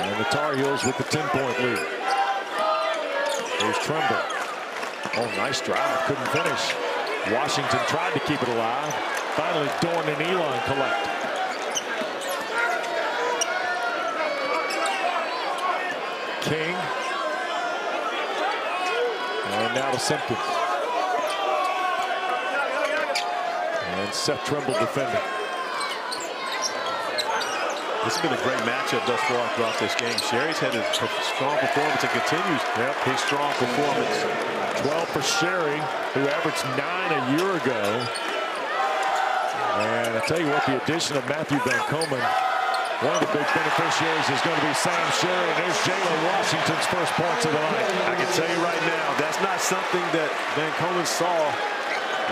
And the Tar Heels with the 10-point lead. Here's Trimble. Oh, nice drive. Couldn't finish. Washington tried to keep it alive. Finally, Dorn and Elon collect. King. And now to Simpkins. And Seth Trimble defending. This has been a great matchup thus far throughout this game. Sherry's had a strong performance and continues his strong performance. 12 for Sherry, who averaged 9 a year ago. And I tell you what, the addition of Matthew Van Komen, one of the big beneficiaries is going to be Sam Sherry. And there's Jaylen Washington's first points of the night. I can tell you right now, that's not something that Van Komen saw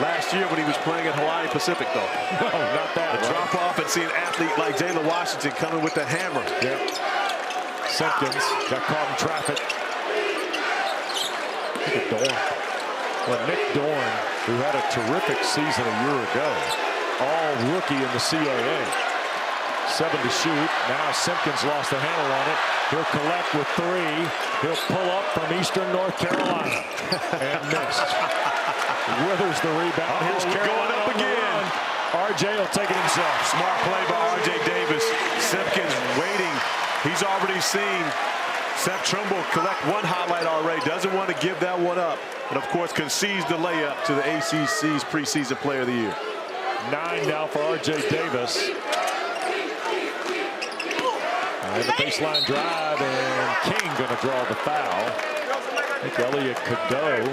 last year when he was playing at Hawaii Pacific, though. No, not that. A drop off and see an athlete like Jaylen Washington coming with the hammer. Yep. Simpkins got caught in traffic. Look at Dorn. Well, Nick Dorn, who had a terrific season a year ago, all rookie in the CAA. 7 to shoot. Now Simpkins lost the handle on it. He'll collect with 3. He'll pull up from Eastern North Carolina and missed. Withers the rebound. Here's Carolina going up again. RJ will take it himself. Smart play by RJ Davis. Simpkins waiting. He's already seen Seth Trimble collect one highlight already. Doesn't want to give that one up. And of course concedes the layup to the ACC's preseason player of the year. 9 now for RJ Davis. And the baseline drive, and King going to draw the foul. I think Elliot Cadeau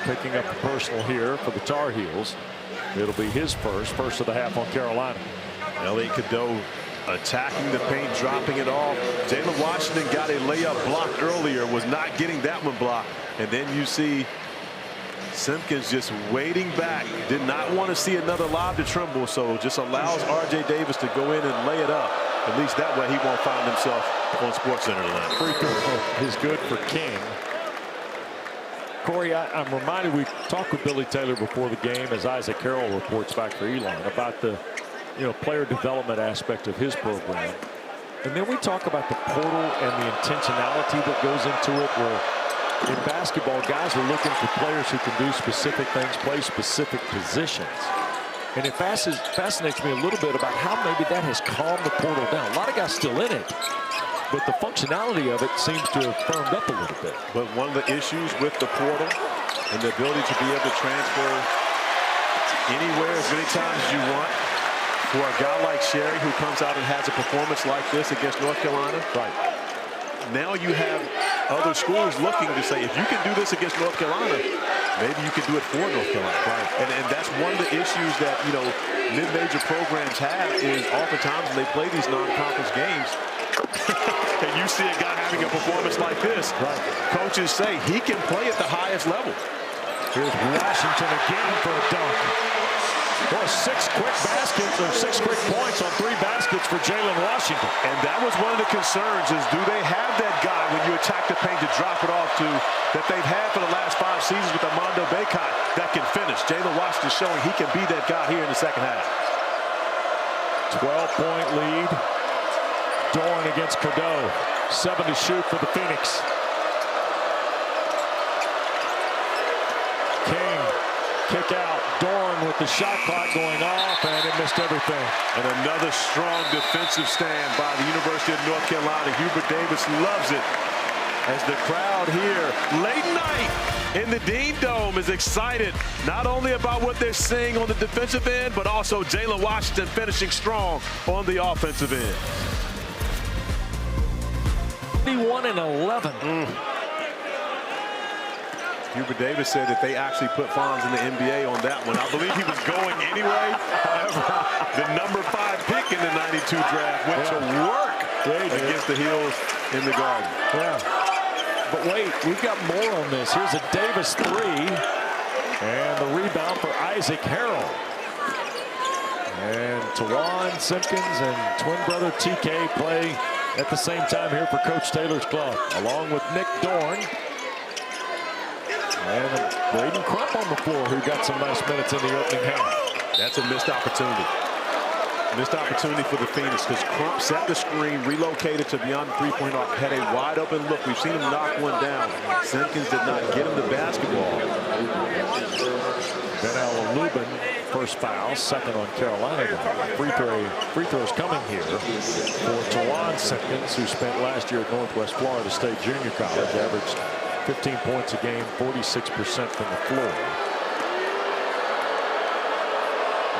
picking up the personal here for the Tar Heels. It'll be his first of the half on Carolina. Elliot Cadeau attacking the paint, dropping it off. Jaylen Washington got a layup blocked earlier, was not getting that one blocked. And then you see Simpkins just waiting back, did not want to see another lob to Trimble, so just allows RJ Davis to go in and lay it up. At least that way he won't find himself on SportsCenter tonight. Free throw is good for King. Corey, I'm reminded we talked with Billy Taylor before the game as Isaac Carroll reports back for Elon about the player development aspect of his program. And then we talk about the portal and the intentionality that goes into it, where in basketball, guys are looking for players who can do specific things, play specific positions. And it fascinates me a little bit about how maybe that has calmed the portal down. A lot of guys still in it, but the functionality of it seems to have firmed up a little bit. But one of the issues with the portal and the ability to be able to transfer anywhere as many times as you want, for a guy like Sherry who comes out and has a performance like this against North Carolina, right? Now you have other schools looking to say, if you can do this against North Carolina, maybe you can do it for North Carolina. Right. And that's one of the issues that, mid-major programs have, is oftentimes when they play these non-conference games, and you see a guy having a performance like this, right, coaches say he can play at the highest level. Here's Washington again for a dunk. Well, 6 quick baskets, or 6 quick points on 3 baskets for Jaylen Washington. And that was one of the concerns, is do they have that guy when you attack the paint to drop it off to, that they've had for the last 5 seasons with Armando Bacot, that can finish. Jaylen Washington showing he can be that guy here in the second half. 12-point lead. Dorn against Cadeau. 7 to shoot for the Phoenix. King, kick out. Dorn with the shot clock going off, and it missed everything. And another strong defensive stand by the University of North Carolina. Hubert Davis loves it as the crowd here late night in the Dean Dome is excited not only about what they're seeing on the defensive end, but also Jalen Washington finishing strong on the offensive end. 31-11. Hubert Davis said that they actually put Fonz in the NBA on that one. I believe he was going anyway. However, the number 5 pick in the 92 draft went to work against the Heels in the Garden. Yeah. But wait, we've got more on this. Here's a Davis 3. And the rebound for Isaac Harrell. And Tawan, Simpkins, and twin brother TK play at the same time here for Coach Taylor's club, along with Nick Dorn. And Braden Crump on the floor, who got some nice minutes in the opening half. That's a missed opportunity. Missed opportunity for the Phoenix, because Crump set the screen, relocated to beyond the three-point arc, had a wide open look. We've seen him knock one down. Simpkins did not get him the basketball. Ben Lubin, first foul, second on Carolina. Free throws coming here for Tawan Simpkins, who spent last year at Northwest Florida State Junior College, averaged 15 points a game, 46% from the floor.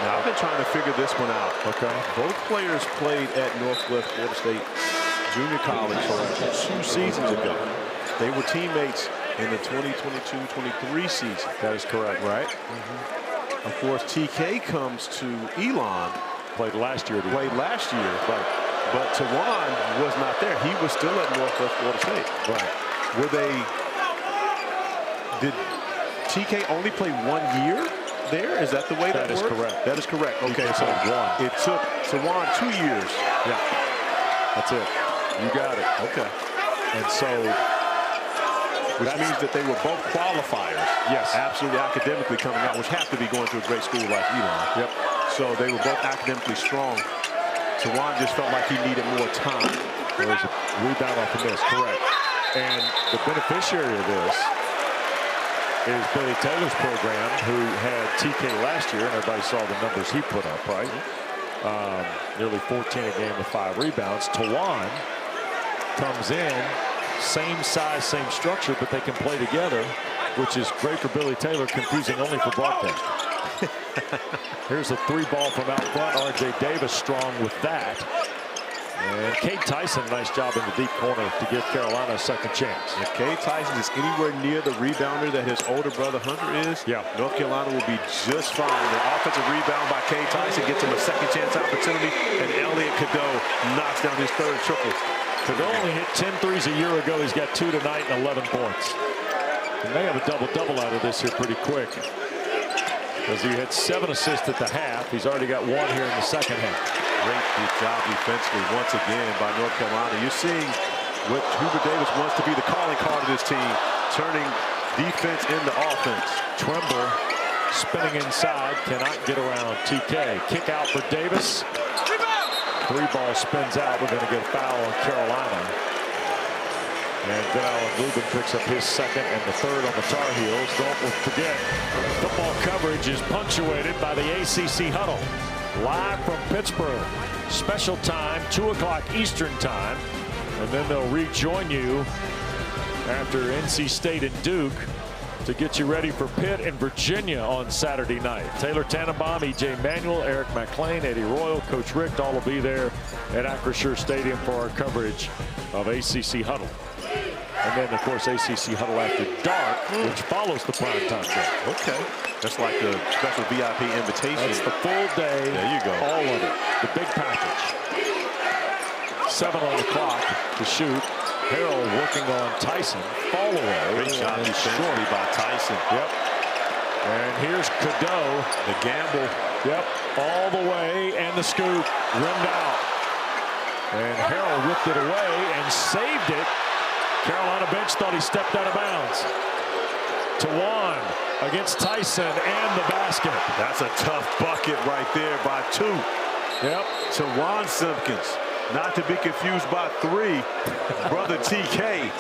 Now, I've been trying to figure this one out. Okay. Both players played at Northwest Florida State Junior College 2 seasons ago. They were teammates in the 2022-23 season. That is correct. Right? Of course, TK comes to Elon. Played last year. Played last year. Right. But Tawan was not there. He was still at Northwest Florida State. Right. Were they... Did TK only play 1 year there? Is that the way that works? That is correct. That is correct. Okay, so it took Tawan 2 years. Yeah. That's it. You got it. Okay. And so... Which means that they were both qualifiers. Yes. Absolutely academically coming out, which have to be going to a great school like Elon. Yep. So they were both academically strong. Tawan just felt like he needed more time. There was a rebound off the miss. Correct. And the beneficiary of this is Billy Taylor's program, who had TK last year, and everybody saw the numbers he put up, right? Nearly 14 a game with 5 rebounds. Tawan comes in, same size, same structure, but they can play together, which is great for Billy Taylor, confusing only for broadcasters. Here's a 3 ball from out front. R.J. Davis strong with that. And Cade Tyson, nice job in the deep corner to give Carolina a second chance. If Cade Tyson is anywhere near the rebounder that his older brother Hunter is, North Carolina will be just fine. The offensive rebound by Cade Tyson gets him a second chance opportunity, and Elliot Cadeau knocks down his 3rd triple. Cadeau only hit 10 threes a year ago. He's got 2 tonight and 11 points. He may have a double-double out of this here pretty quick, because he had 7 assists at the half. He's already got 1 here in the second half. Great job defensively once again by North Carolina. You're seeing what Hubert Davis wants to be the calling card of this team, turning defense into offense. Trimble spinning inside, cannot get around TK. Kick out for Davis. 3 ball spins out. We're going to get a foul on Carolina. And Ben Lubin picks up his 2nd and the 3rd on the Tar Heels. Don't forget, football coverage is punctuated by the ACC Huddle. Live from Pittsburgh. Special time, 2 o'clock Eastern time. And then they'll rejoin you after NC State and Duke to get you ready for Pitt and Virginia on Saturday night. Taylor Tannenbaum, E.J. Manuel, Eric McClain, Eddie Royal, Coach Richt, all will be there at Acrisure Stadium for our coverage of ACC Huddle. And then, of course, ACC Huddle After Dark, which follows the primetime game. Okay. That's like the special VIP invitation. That's the full day. There you go. All of it. The big package. 7 on the clock to shoot. Harrell working on Tyson. Fall away. Great shot defensively by Tyson. Yep. And here's Cadeau. The gamble. Yep. All the way. And the scoop. Rimmed out. And Harrell ripped it away and saved it. Carolina bench thought he stepped out of bounds. Tawan against Tyson and the basket. That's a tough bucket right there by 2. Yep. Tawan Simpkins. Not to be confused by 3. Brother TK.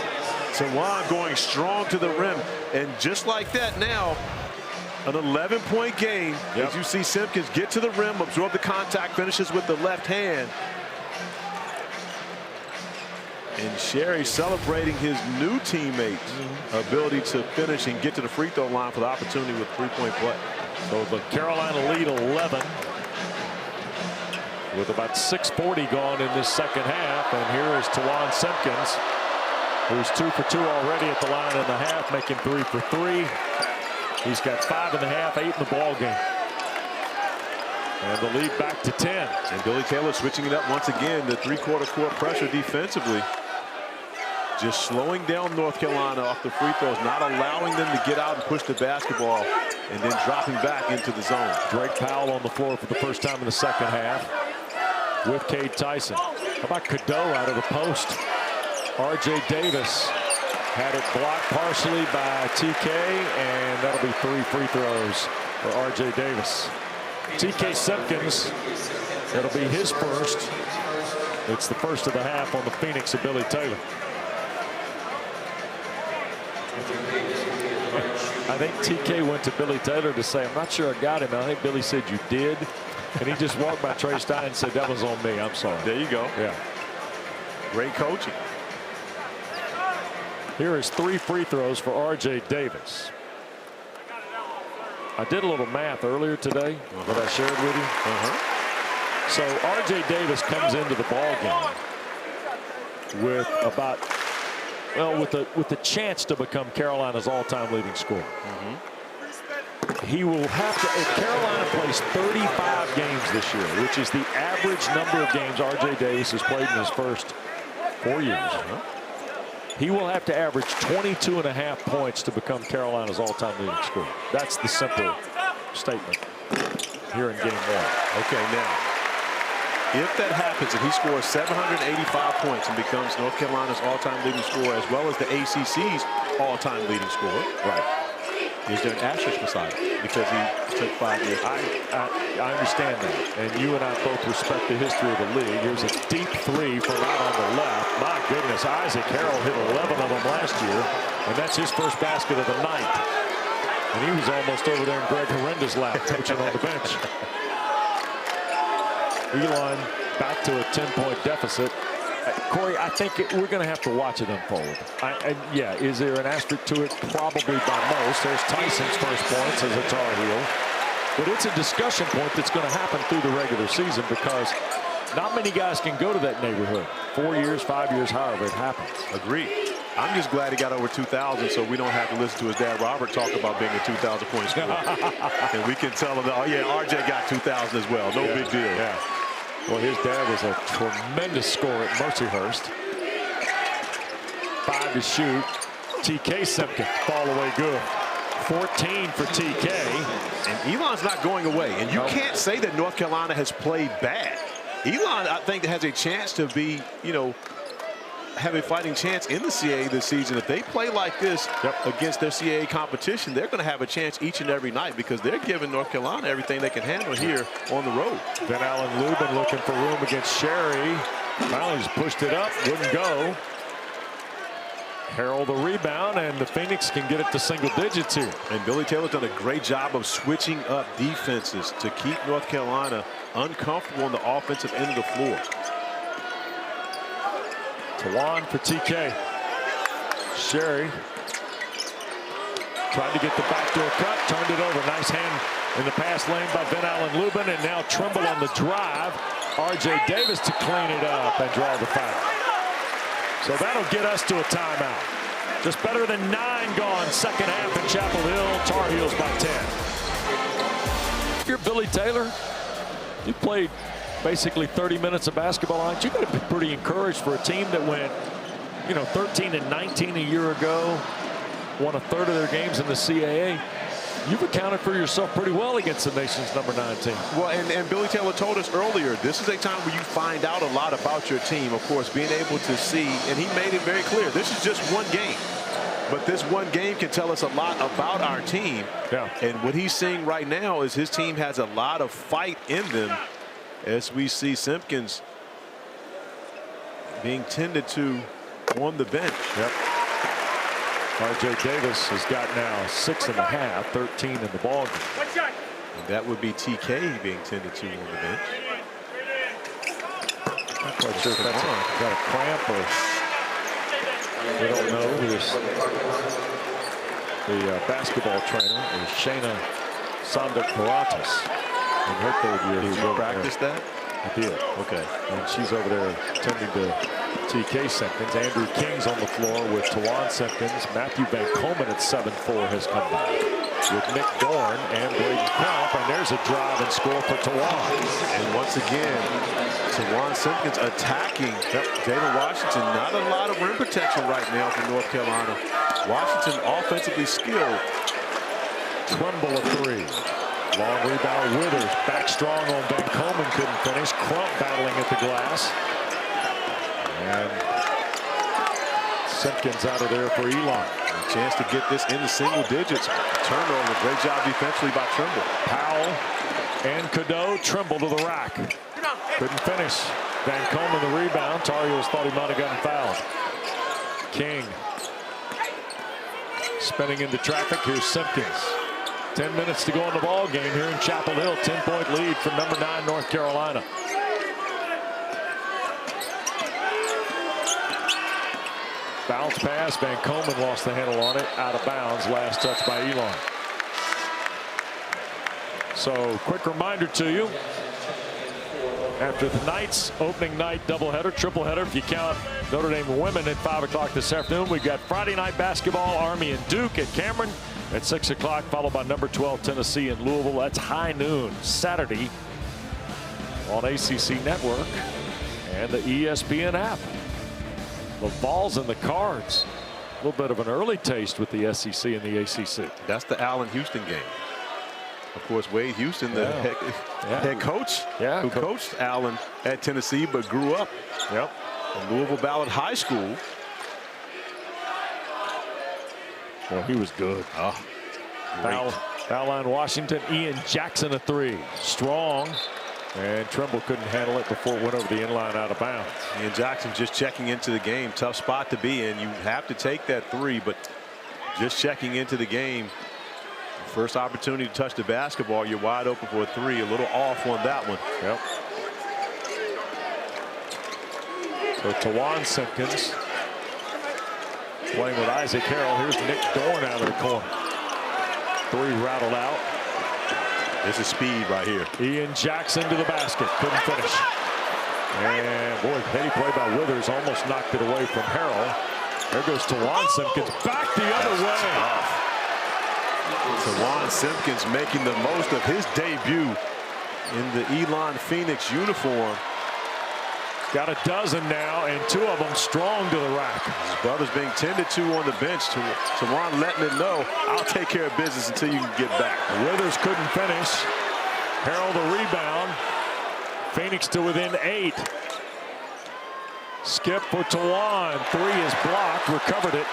Tawan going strong to the rim. And just like that now, an 11-point game. As you see Simpkins get to the rim, absorb the contact, finishes with the left hand. And Sherry celebrating his new teammate's ability to finish and get to the free throw line for the opportunity with three-point play. So the Carolina lead 11 with about 6:40 gone in this second half. And here is Tawan Simpkins, who's 2 for 2 already at the line and a half, making 3 for 3. He's got 5 and a half, 8 in the ball game. And the lead back to 10. And Billy Taylor switching it up once again. The three-quarter court pressure defensively. Just slowing down North Carolina off the free throws, not allowing them to get out and push the basketball, and then dropping back into the zone. Drake Powell on the floor for the first time in the second half with Cade Tyson. How about Cadeau out of the post? R.J. Davis had it blocked partially by TK, and that'll be 3 free throws for R.J. Davis. TK Simpkins, that'll be his first. It's the first of the half on the Phoenix of Billy Taylor. I think TK went to Billy Taylor to say, I'm not sure I got him. I think Billy said you did. And he just walked by Trey Stein and said, that was on me. I'm sorry. There you go. Yeah. Great coaching. Here is 3 free throws for R.J. Davis. I did a little math earlier today that I shared with you. So R.J. Davis comes into the ball game with about, well, with the chance to become Carolina's all-time leading scorer. He will have to, if Carolina plays 35 games this year, which is the average number of games R.J. Davis has played in his first 4 years. He will have to average 22.5 points to become Carolina's all-time leading scorer. That's the simple statement here in game 1. Okay, now, if that happens, if he scores 785 points and becomes North Carolina's all-time leading scorer, as well as the ACC's all-time leading scorer, right? Is there an asterisk beside it because he took 5 years? I understand that, and you and I both respect the history of the league. Here's a deep 3 from out on the left. My goodness, Isaac Harrell hit 11 of them last year, and that's his first basket of the night. And he was almost over there in Greg Horenda's lap, coaching on the bench. Elon back to a 10-point deficit. Corey, I think we're going to have to watch it unfold. Yeah, is there an asterisk to it? Probably by most. There's Tyson's first points as a Tar Heel. But it's a discussion point that's going to happen through the regular season because not many guys can go to that neighborhood. 4 years, 5 years, however it happens. Agreed. I'm just glad he got over 2,000 so we don't have to listen to his dad Robert talk about being a 2,000-point scorer. And we can tell him, that, oh, yeah, RJ got 2,000 as well. No big deal. Yeah. Well, his dad was a tremendous scorer at Mercyhurst. 5 to shoot. TK Simpkins, fall away good. 14 for TK. And Elon's not going away. And you can't say that North Carolina has played bad. Elon, I think, has a chance to be, you know, have a fighting chance in the CAA this season. If they play like this against their CAA competition, they're going to have a chance each and every night because they're giving North Carolina everything they can handle here on the road. Then Alan Lubin looking for room against Sherry. Finally just pushed it up, wouldn't go. Harrell the rebound, and the Phoenix can get it to single digits here. And Billy Taylor's done a great job of switching up defenses to keep North Carolina uncomfortable on the offensive end of the floor. Tawan for TK. Sherry tried to get the backdoor cut, turned it over. Nice hand in the pass lane by Ben Allen Lubin, and now Trimble on the drive. R.J. Davis to clean it up and draw the foul. So that'll get us to a timeout. Just better than 9 gone, second half in Chapel Hill. Tar Heels by 10. If you're Billy Taylor, you played basically 30 minutes of basketball on it. You got to be pretty encouraged for a team that went, you know, 13-19 a year ago, won a third of their games in the CAA. You've accounted for yourself pretty well against the nation's #9 team. Well, and Billy Taylor told us earlier, this is a time where you find out a lot about your team. Of course, being able to see, and he made it very clear, this is just one game. But this one game can tell us a lot about our team. Yeah. And what he's seeing right now is his team has a lot of fight in them, as we see Simpkins being tended to on the bench. Yep. R.J. Davis has got now 6.5, 13 in the ball game. And that would be TK being tended to on the bench. Not quite sure if that's got a cramp or We don't know who the basketball trainer is. Shayna Sander-Karatas. In her third year, Did you practice that? I did. Okay. And she's over there tending to TK Simpkins. Andrew King's on the floor with Tawan Simpkins. Matthew Van Komen at 7'4" has come back with Nick Dorn and Braden Crump. And there's a drive and score for Tawan. And once again, Tawan Simpkins attacking Jaylen Washington. Not a lot of rim protection right now for North Carolina. Washington offensively skilled. Trimble a three. Long rebound. Withers back strong on Van Komen. Couldn't finish. Crump battling at the glass. And Simpkins out of there for Elon. A chance to get this into single digits. Turnover. Great job defensively by Trimble. Powell and Cadeau. Trimble to the rack. Couldn't finish. Van Komen the rebound. Tar Heels thought he might have gotten fouled. King spinning into traffic. Here's Simpkins. 10 minutes to go in the ball game here in Chapel Hill. 10-point lead for number 9 North Carolina. Bounce pass. Van Komen lost the handle on it. Out of bounds. Last touch by Elon. So quick reminder to you. After tonight's opening night doubleheader, tripleheader, if you count Notre Dame women at 5 o'clock this afternoon, we've got Friday night basketball, Army and Duke at Cameron at 6 o'clock, followed by number 12 Tennessee in Louisville. That's high noon Saturday on ACC Network and the ESPN app. The Vols and the Cards. A little bit of an early taste with the SEC and the ACC. That's the Allen Houston game. Of course, Wade Houston, the head coach, who coached Allen at Tennessee, but grew up in Louisville Ballard High School. Well, he was good. Foul line Washington. Ian Jackson a three. Strong. And Trimble couldn't handle it before it went over the inline out of bounds. Ian Jackson just checking into the game. Tough spot to be in. You have to take that three, but just checking into the game. First opportunity to touch the basketball, you're wide open for a three. A little off on that one. Yep. So Tawan Simpkins playing with Isaac Harrell. Here's Nick Dorn out of the corner. Three rattled out. This is speed right here. Ian Jackson to the basket. Couldn't finish. And boy, heady play by Withers. Almost knocked it away from Harrell. There goes Tawan Simpkins back the other way. Tawan Simpkins making the most of his debut in the Elon Phoenix uniform. Got a dozen now, and 2 of them strong to the rack. His brother's being tended to on the bench. Tawan letting it know, I'll take care of business until you can get back. Withers couldn't finish. Harrell the rebound. Phoenix to within 8. Skip for Tawan. 3 is blocked. Recovered it.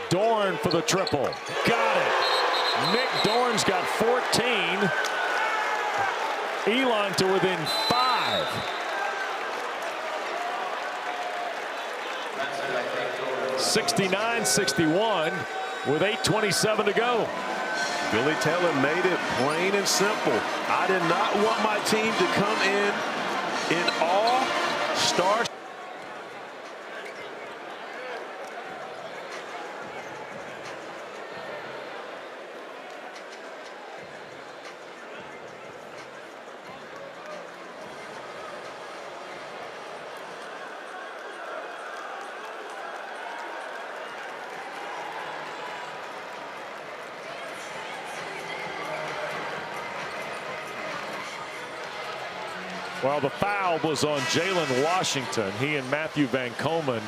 Dorn for the triple. Got it. Nick Dorn's got 14. Elon to within 5. (69-61) with 8:27 to go. Billy Taylor made it plain and simple. I did not want my team to come in all-star. Well, the foul was on Jaylen Washington. He and Matthew Van Komen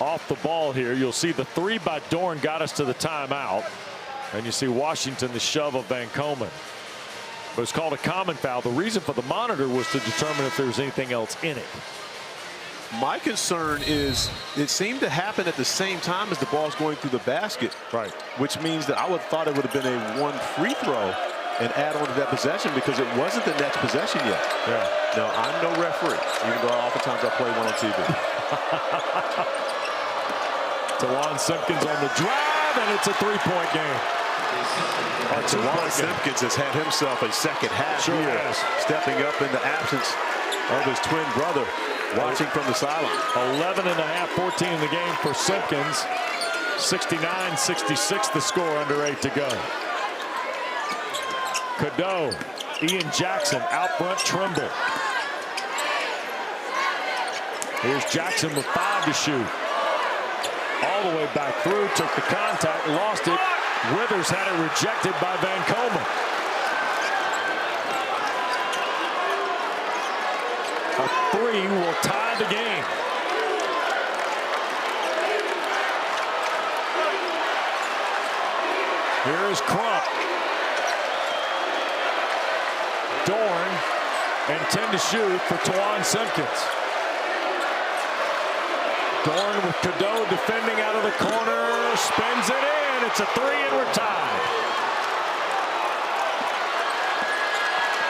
off the ball here. You'll see the 3 by Dorn got us to the timeout. And you see Washington the shove of Van Komen. But it's called a common foul. The reason for the monitor was to determine if there was anything else in it. My concern is it seemed to happen at the same time as the ball's going through the basket. Right. Which means that I would have thought it would have been a 1 free throw and add on to that possession because it wasn't the next possession yet. Yeah. No, I'm no referee, even though oftentimes I play one on TV. Tawan Simpkins on the drive, and it's a 3-point game. Tawan Simpkins has had himself a second half here, stepping up in the absence of his twin brother. watching from the sideline. 11.5, 14 in the game for Simpkins. 69-66 the score, under 8 to go. Cadeau, Ian Jackson out front, Trimble. Here's Jackson with 5 to shoot. All the way back through, took the contact, lost it. Withers had it rejected by Van Coleman. A 3 will tie the game. Here is Crump. Dorn, and 10 to shoot for Tawan Simpkins. Dorn with Cadeau defending out of the corner, spins it in. It's a 3 and we're tied.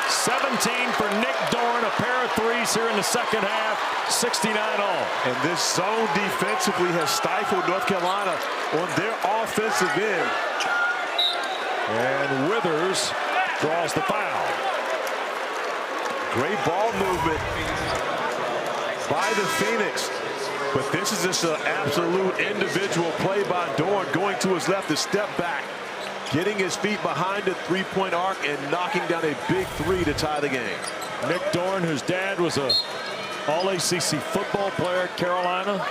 17 for Nick Dorn, a pair of 3s here in the second half, 69 all. And this zone defensively has stifled North Carolina on their offensive end. And Withers draws the foul. Great ball movement by the Phoenix. But this is just an absolute individual play by Dorn, going to his left to step back, getting his feet behind the three-point arc and knocking down a big 3 to tie the game. Nick Dorn, whose dad was a All-ACC football player at Carolina.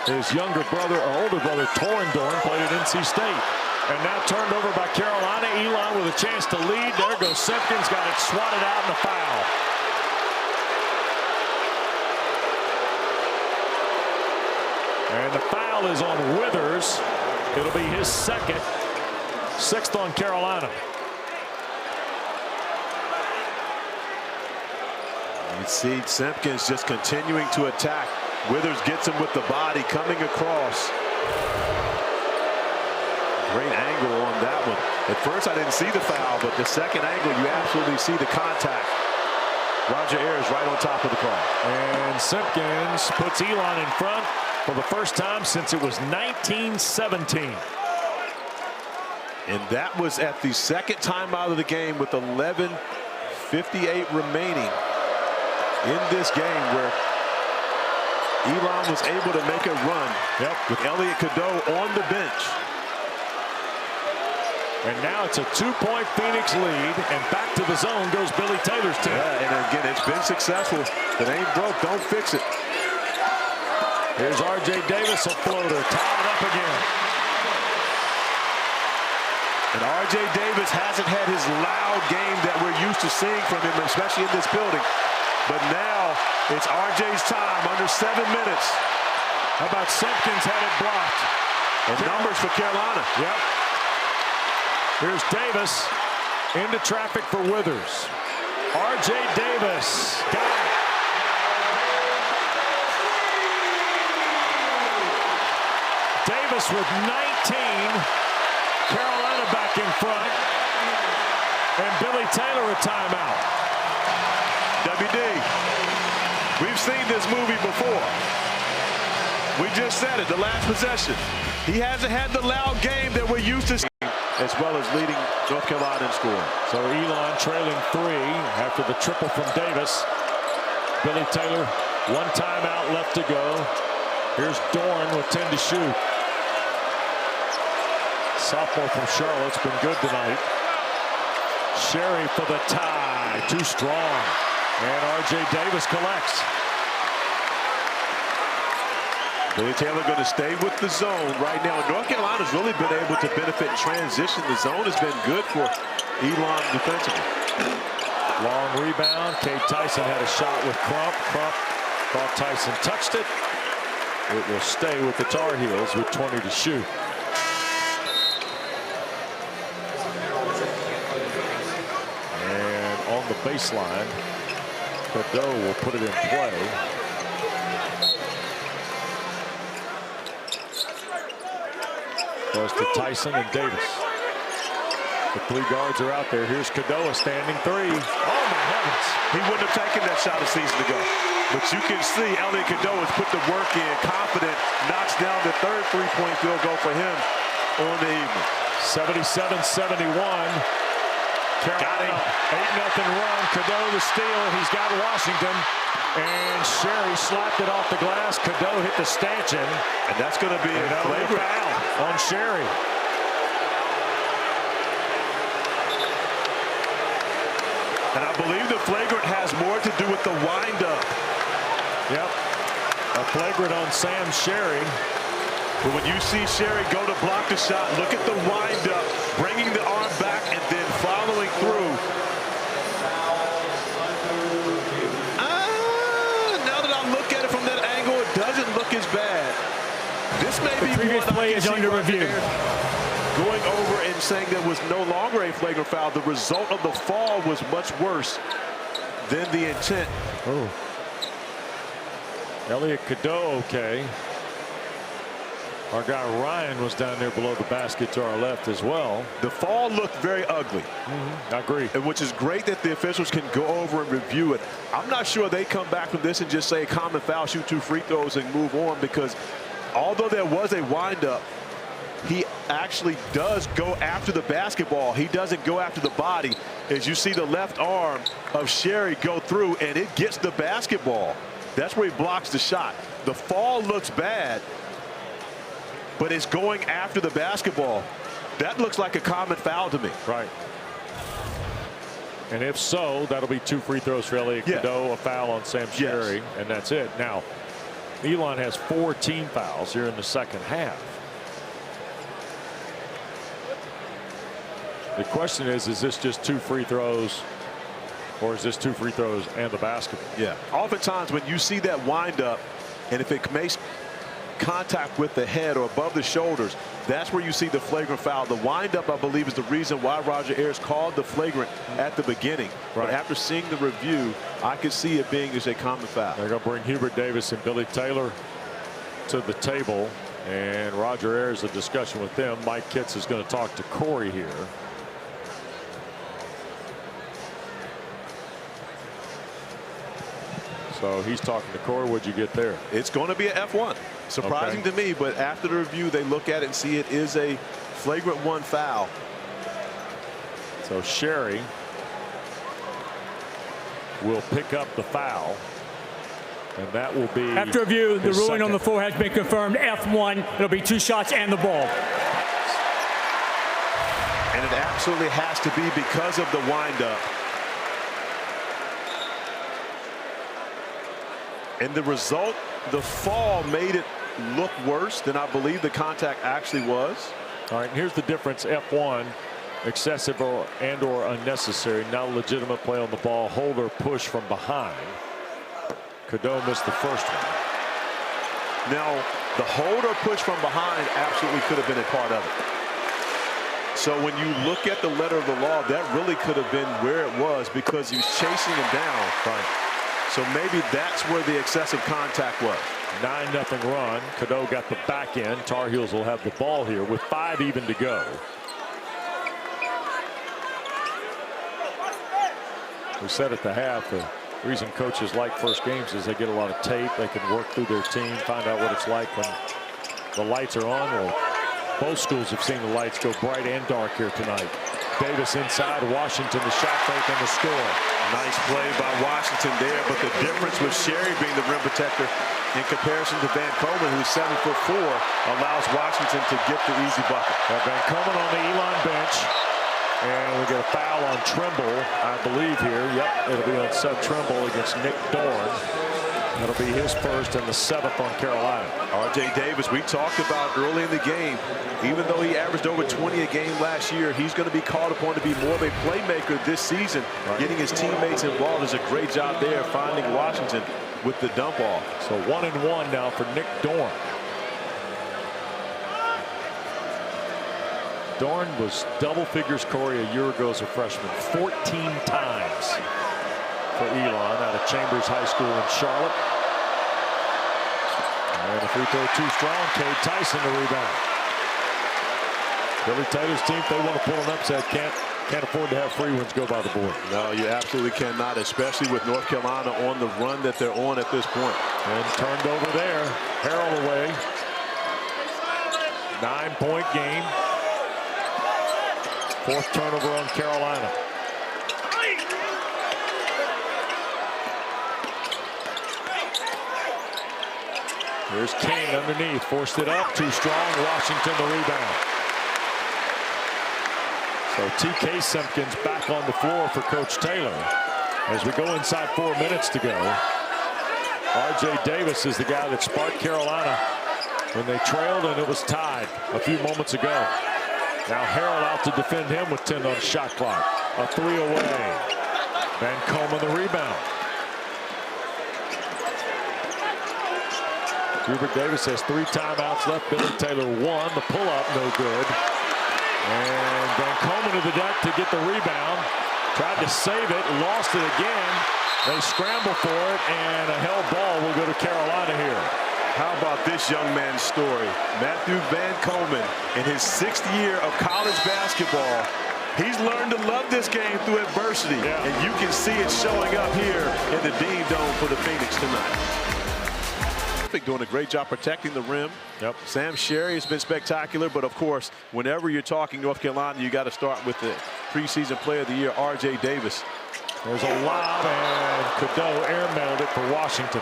His younger brother, or older brother, Torrin Dorn, played at NC State. And now turned over by Carolina. Elon with a chance to lead. There goes Simpkins, got it swatted out, and a foul. And the foul is on Withers. It'll be his second, 6th on Carolina. You see Simpkins just continuing to attack. Withers gets him with the body coming across. Great angle on that one. At first I didn't see the foul, but the second angle you absolutely see the contact. Roger Ayers right on top of the call. And Simpkins puts Elon in front for the first time since it was 1917. And that was at the second time out of the game with 11:58 remaining in this game, where Elon was able to make a run with Elliot Cadeau on the bench. And now it's a 2-point Phoenix lead, and back to the zone goes Billy Taylor's team. Yeah, and again, it's been successful. If it ain't broke, don't fix it. Here's R.J. Davis, a floater, tied up again. And R.J. Davis hasn't had his loud game that we're used to seeing from him, especially in this building. But now it's R.J.'s time, under 7 minutes. How about Simpkins had it blocked? And numbers for Carolina. Yep. Here's Davis into traffic for Withers. R.J. Davis got it. Davis with 19. Carolina back in front. And Billy Taylor a timeout. WD, we've seen this movie before. We just said it, the last possession. He hasn't had the loud game that we're used to seeing, as well as leading North Carolina in scoring. So Elon trailing 3 after the triple from Davis. Billy Taylor, 1 timeout left to go. Here's Dorn with 10 to shoot. Sophomore from Charlotte's been good tonight. Sherry for the tie, too strong. And R.J. Davis collects. Billy Taylor going to stay with the zone right now. North Carolina's really been able to benefit in transition. The zone has been good for Elon defensively. Long rebound. Cade Tyson had a shot with Crump. Crump thought Tyson touched it. It will stay with the Tar Heels with 20 to shoot. And on the baseline, Cadeau will put it in play. Goes to Tyson and Davis. The 3 guards are out there. Here's Cadeau, a standing 3. Oh, my heavens. He wouldn't have taken that shot a season ago. But you can see Elliot Cadeau has put the work in, confident, knocks down the 3rd three-point field goal for him on the evening. 77-71. Carolina, 8-0 run. Cadeau the steal. He's got Washington. And Sherry slapped it off the glass. Cadeau hit the stanchion. And that's going to be a flagrant foul on Sherry. And I believe the flagrant has more to do with the windup. Yep. A flagrant on Sam Sherry. But when you see Sherry go to block the shot, look at the windup, bringing the arm back and then following through. Now that I look at it from that angle, it doesn't look as bad. This may be previous one play is under review. Going over and saying there was no longer a flagrant foul. The result of the fall was much worse than the intent. Oh. Elliot Cadeau, okay. Our guy Ryan was down there below the basket to our left as well. The fall looked very ugly. I agree. And which is great that the officials can go over and review it. I'm not sure they come back from this and just say common foul, shoot 2 free throws and move on, because although there was a windup, he actually does go after the basketball. He doesn't go after the body. As you see the left arm of Sherry go through and it gets the basketball. That's where he blocks the shot. The fall looks bad, but it's going after the basketball. That looks like a common foul to me. Right. And if so, that'll be 2 free throws for Elliot Cadeau, a foul on Sam Sherry, and that's it. Now, Elon has 4 team fouls here in the second half. The question is this just 2 free throws, or is this 2 free throws and the basketball? Yeah. Oftentimes when you see that windup, and if it makes contact with the head or above the shoulders, that's where you see the flagrant foul. The windup, I believe, is the reason why Roger Ayers called the flagrant at the beginning. Right. But after seeing the review, I could see it being just a common foul. They're going to bring Hubert Davis and Billy Taylor to the table, and Roger Ayers, a discussion with them. Mike Kitts is going to talk to Corey here. So he's talking to Corey. What'd you get there? It's going to be an F1. Surprising to me, but after the review, they look at it and see it is a flagrant 1 foul. So Sherry will pick up the foul, and that will be after review. The ruling on the second. floor has been confirmed. F1. It'll be 2 shots and the ball. And it absolutely has to be because of the windup. And the result, the fall made it look worse than I believe the contact actually was. All right, and here's the difference. F1, excessive or unnecessary, not a legitimate play on the ball. Hold or push from behind. Cadeau missed the first one. Now, the hold or push from behind absolutely could have been a part of it. So when you look at the letter of the law, that really could have been where it was, because he was chasing him down. Right. So maybe that's where the excessive contact was. 9-0 run. Cadeau got the back end. Tar Heels will have the ball here with 5 even to go. We said at the half, the reason coaches like first games is they get a lot of tape. They can work through their team, find out what it's like when the lights are on. Well, both schools have seen the lights go bright and dark here tonight. Davis inside. Washington, the shot fake and the score. Nice play by Washington there, but the difference with Sherry being the rim protector in comparison to Van Coleman, who's 7'4", allows Washington to get the easy bucket. Van Coleman on the Elon bench, and we get a foul on Trimble, I believe here. Yep, it'll be on Seth Trimble against Nick Dorn. That'll be his first and the 7th on Carolina. R.J. Davis, we talked about early in the game, even though he averaged over 20 a game last year, he's going to be called upon to be more of a playmaker this season. Right. Getting his teammates involved is a great job there, finding Washington with the dump off. So 1-1 now for Nick Dorn. Dorn was double figures, Corey, a year ago as a freshman, 14 times for Elon out of Chambers High School in Charlotte. And the free throw too strong. Cade Tyson the rebound. Billy Taylor's team, if they want to pull an upset, can't afford to have free ones go by the board. No, you absolutely cannot, especially with North Carolina on the run that they're on at this point. And turned over there. Harrell away. 9-point game. 4th turnover on Carolina. Here's King underneath, forced it up, too strong. Washington the rebound. So TK Simpkins back on the floor for Coach Taylor. As we go inside 4 minutes to go, RJ Davis is the guy that sparked Carolina when they trailed and it was tied a few moments ago. Now Harrell out to defend him with 10 on shot clock. A 3 away. Van Coleman the rebound. Hubert Davis has 3 timeouts left. Billy Taylor 1. The pull-up no good. And Van Coleman to the deck to get the rebound. Tried to save it, lost it again. They scramble for it, and a held ball will go to Carolina here. How about this young man's story? Matthew Van Coleman in his 6th year of college basketball. He's learned to love this game through adversity, and you can see it showing up here in the Dean Dome for the Phoenix tonight. Doing a great job protecting the rim. Yep. Sam Sherry has been spectacular, but of course, whenever you're talking North Carolina, you got to start with the preseason player of the year, RJ Davis. There's a lob, and Cadeau airmailed it for Washington.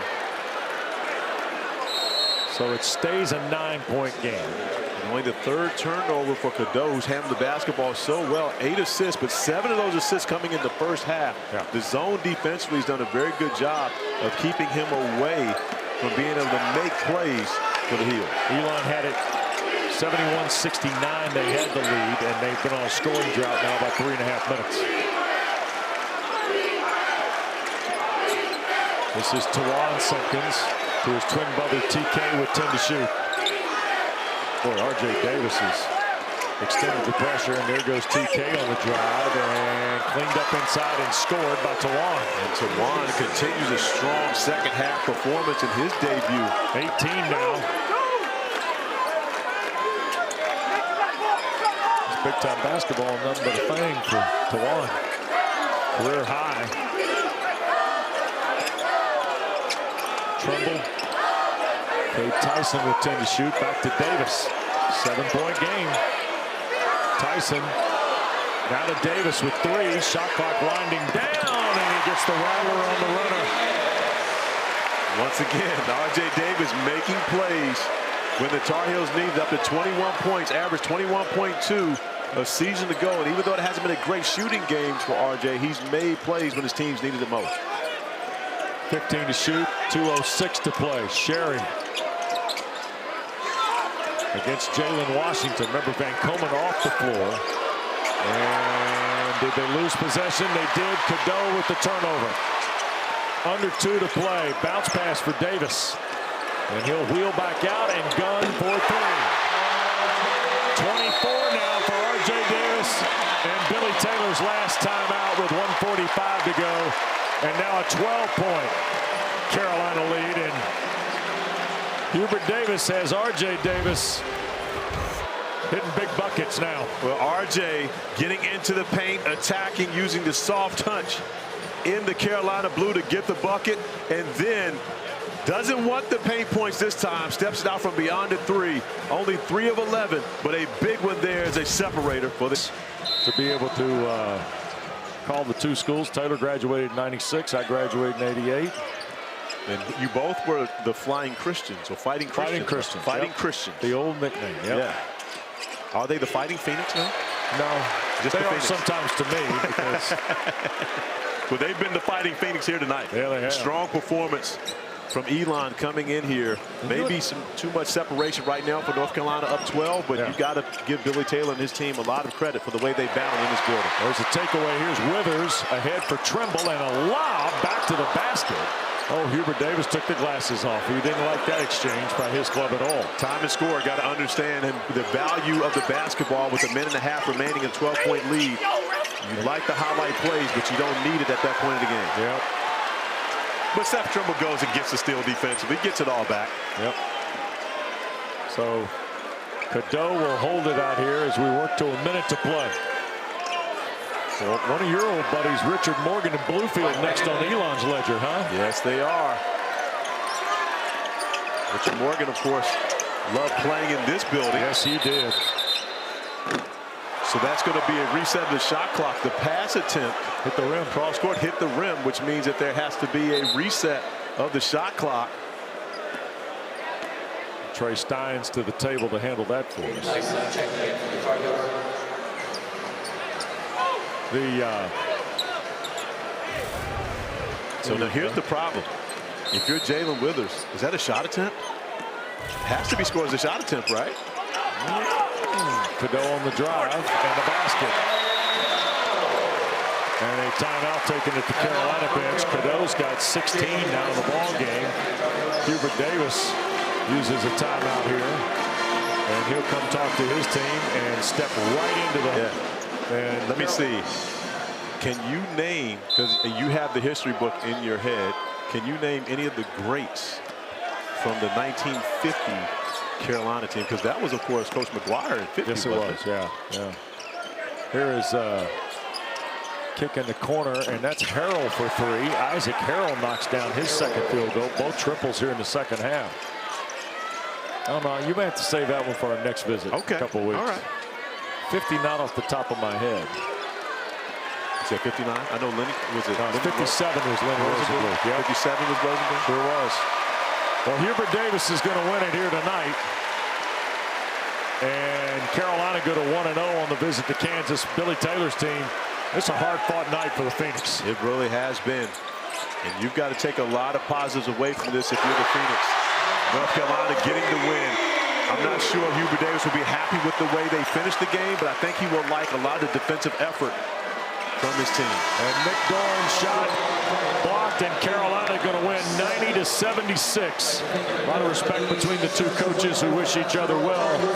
So it stays a 9-point game. And only the 3rd turnover for Cadeau, who's handled the basketball so well. 8 assists, but 7 of those assists coming in the first half. Yeah. The zone defensively has done a very good job of keeping him away from being able to make plays for the Heels. Elon had it 71-69. They had the lead, and they've been on a scoring drought now about 3.5 minutes. This is Tawan Simpkins to his twin brother TK with 10 to shoot. Boy, RJ Davis has extended the pressure, and there goes TK on the drive and cleaned up inside and scored by Tawan. And Tawan continues a strong second half performance in his debut. 18 now. It's big time basketball, nothing but a thing for Tawan. Career high. Trimble. Cade Tyson with 10 to shoot. Back to Davis. 7-point game. Tyson now to Davis with 3. Shot clock winding down, and he gets the rattler on the runner. Once again, RJ Davis making plays when the Tar Heels needed up to 21 points, averaged 21.2 a season ago. And even though it hasn't been a great shooting game for RJ, he's made plays when his teams needed it most. 15 to shoot, 2:06 to play. Sherry against Jaylen Washington. Remember, Van Coleman off the floor. And did they lose possession? They did. Cadeau with the turnover. Under 2 to play. Bounce pass for Davis. And he'll wheel back out and gun for 3. 24 now for RJ Davis. And Billy Taylor's last timeout with 1:45 to go. And now a 12-point Carolina lead. And Hubert Davis has RJ Davis hitting big buckets now. Well, RJ getting into the paint, attacking, using the soft touch in the Carolina blue to get the bucket, and then doesn't want the paint points this time. Steps it out from beyond the 3. Only 3 of 11, but a big one there as a separator for this. To be able to call the 2 schools. Taylor graduated in 96. I graduated in 88. And you both were the Flying Christians, or Fighting Christians. Fighting Christians. Fighting Yep. Christians. The old nickname. Yep. Yeah. Are they the Fighting Phoenix now? No, Just they the are Phoenix. sometimes to me because Well, they've been the Fighting Phoenix here tonight. Yeah, they have. Strong performance from Elon coming in here. Maybe some too much separation right now for North Carolina up 12, but you got to give Billy Taylor and his team a lot of credit for the way they battle in this building. There's a takeaway. Here's Withers ahead for Trimble and a lob back to the basket. Oh, Hubert Davis took the glasses off. He didn't like that exchange by his club at all. Time and score. Got to understand the value of the basketball with a minute and a half remaining, a 12-point lead. You like the highlight plays, but you don't need it at that point of the game. Yep. But Seth Trimble goes and gets the steal defensively. He gets it all back. Yep. So Cadeau will hold it out here as we work to a minute to play. Well, one of your old buddies, Richard Morgan and Bluefield, next on Elon's ledger, huh? Yes, they are. Richard Morgan, of course, loved playing in this building. Yes, he did. So that's going to be a reset of the shot clock. The pass attempt Hit the rim. cross court hit the rim, which means that there has to be a reset of the shot clock. Trey Steins to the table to handle that for us. So now here's the problem. If you're Jaylen Withers, is that a shot attempt? Has to be scored as a shot attempt, right? Cadeau on the drive and the basket. And a timeout taken at the Carolina bench. Cadeau's got 16 now in the ball game. Hubert Davis uses a timeout here, and he'll come talk to his team and step right into the. Yeah. And let me see. Can you name, because you have the history book in your head, can you name any of the greats from the 1950 Carolina team? Because that was, of course, Coach McGuire in 50. Yes, it was. Yeah. Here is kick in the corner, and that's Harrell for three. Isaac Harrell knocks down his second field goal. Both triples here in the second half. I don't know. You may have to save that one for our next visit. Okay. In a couple weeks. All right. 50 not off the top of my head. Is that 59? I know Lenny. Was it? 57 was Lenny Rosenbluth. Yeah. 57 was Rosenbluth. Sure was. Well, Hubert Davis is going to win it here tonight. And Carolina go to 1-0 on the visit to Kansas. Billy Taylor's team. It's a hard-fought night for the Phoenix. It really has been. And you've got to take a lot of positives away from this if you're the Phoenix. North Carolina getting the win. I'm not sure Hubert Davis will be happy with the way they finished the game, but I think he will like a lot of defensive effort from his team. And Nick Doran's shot blocked, and Carolina going to win 90-76. A lot of respect between the two coaches who wish each other well.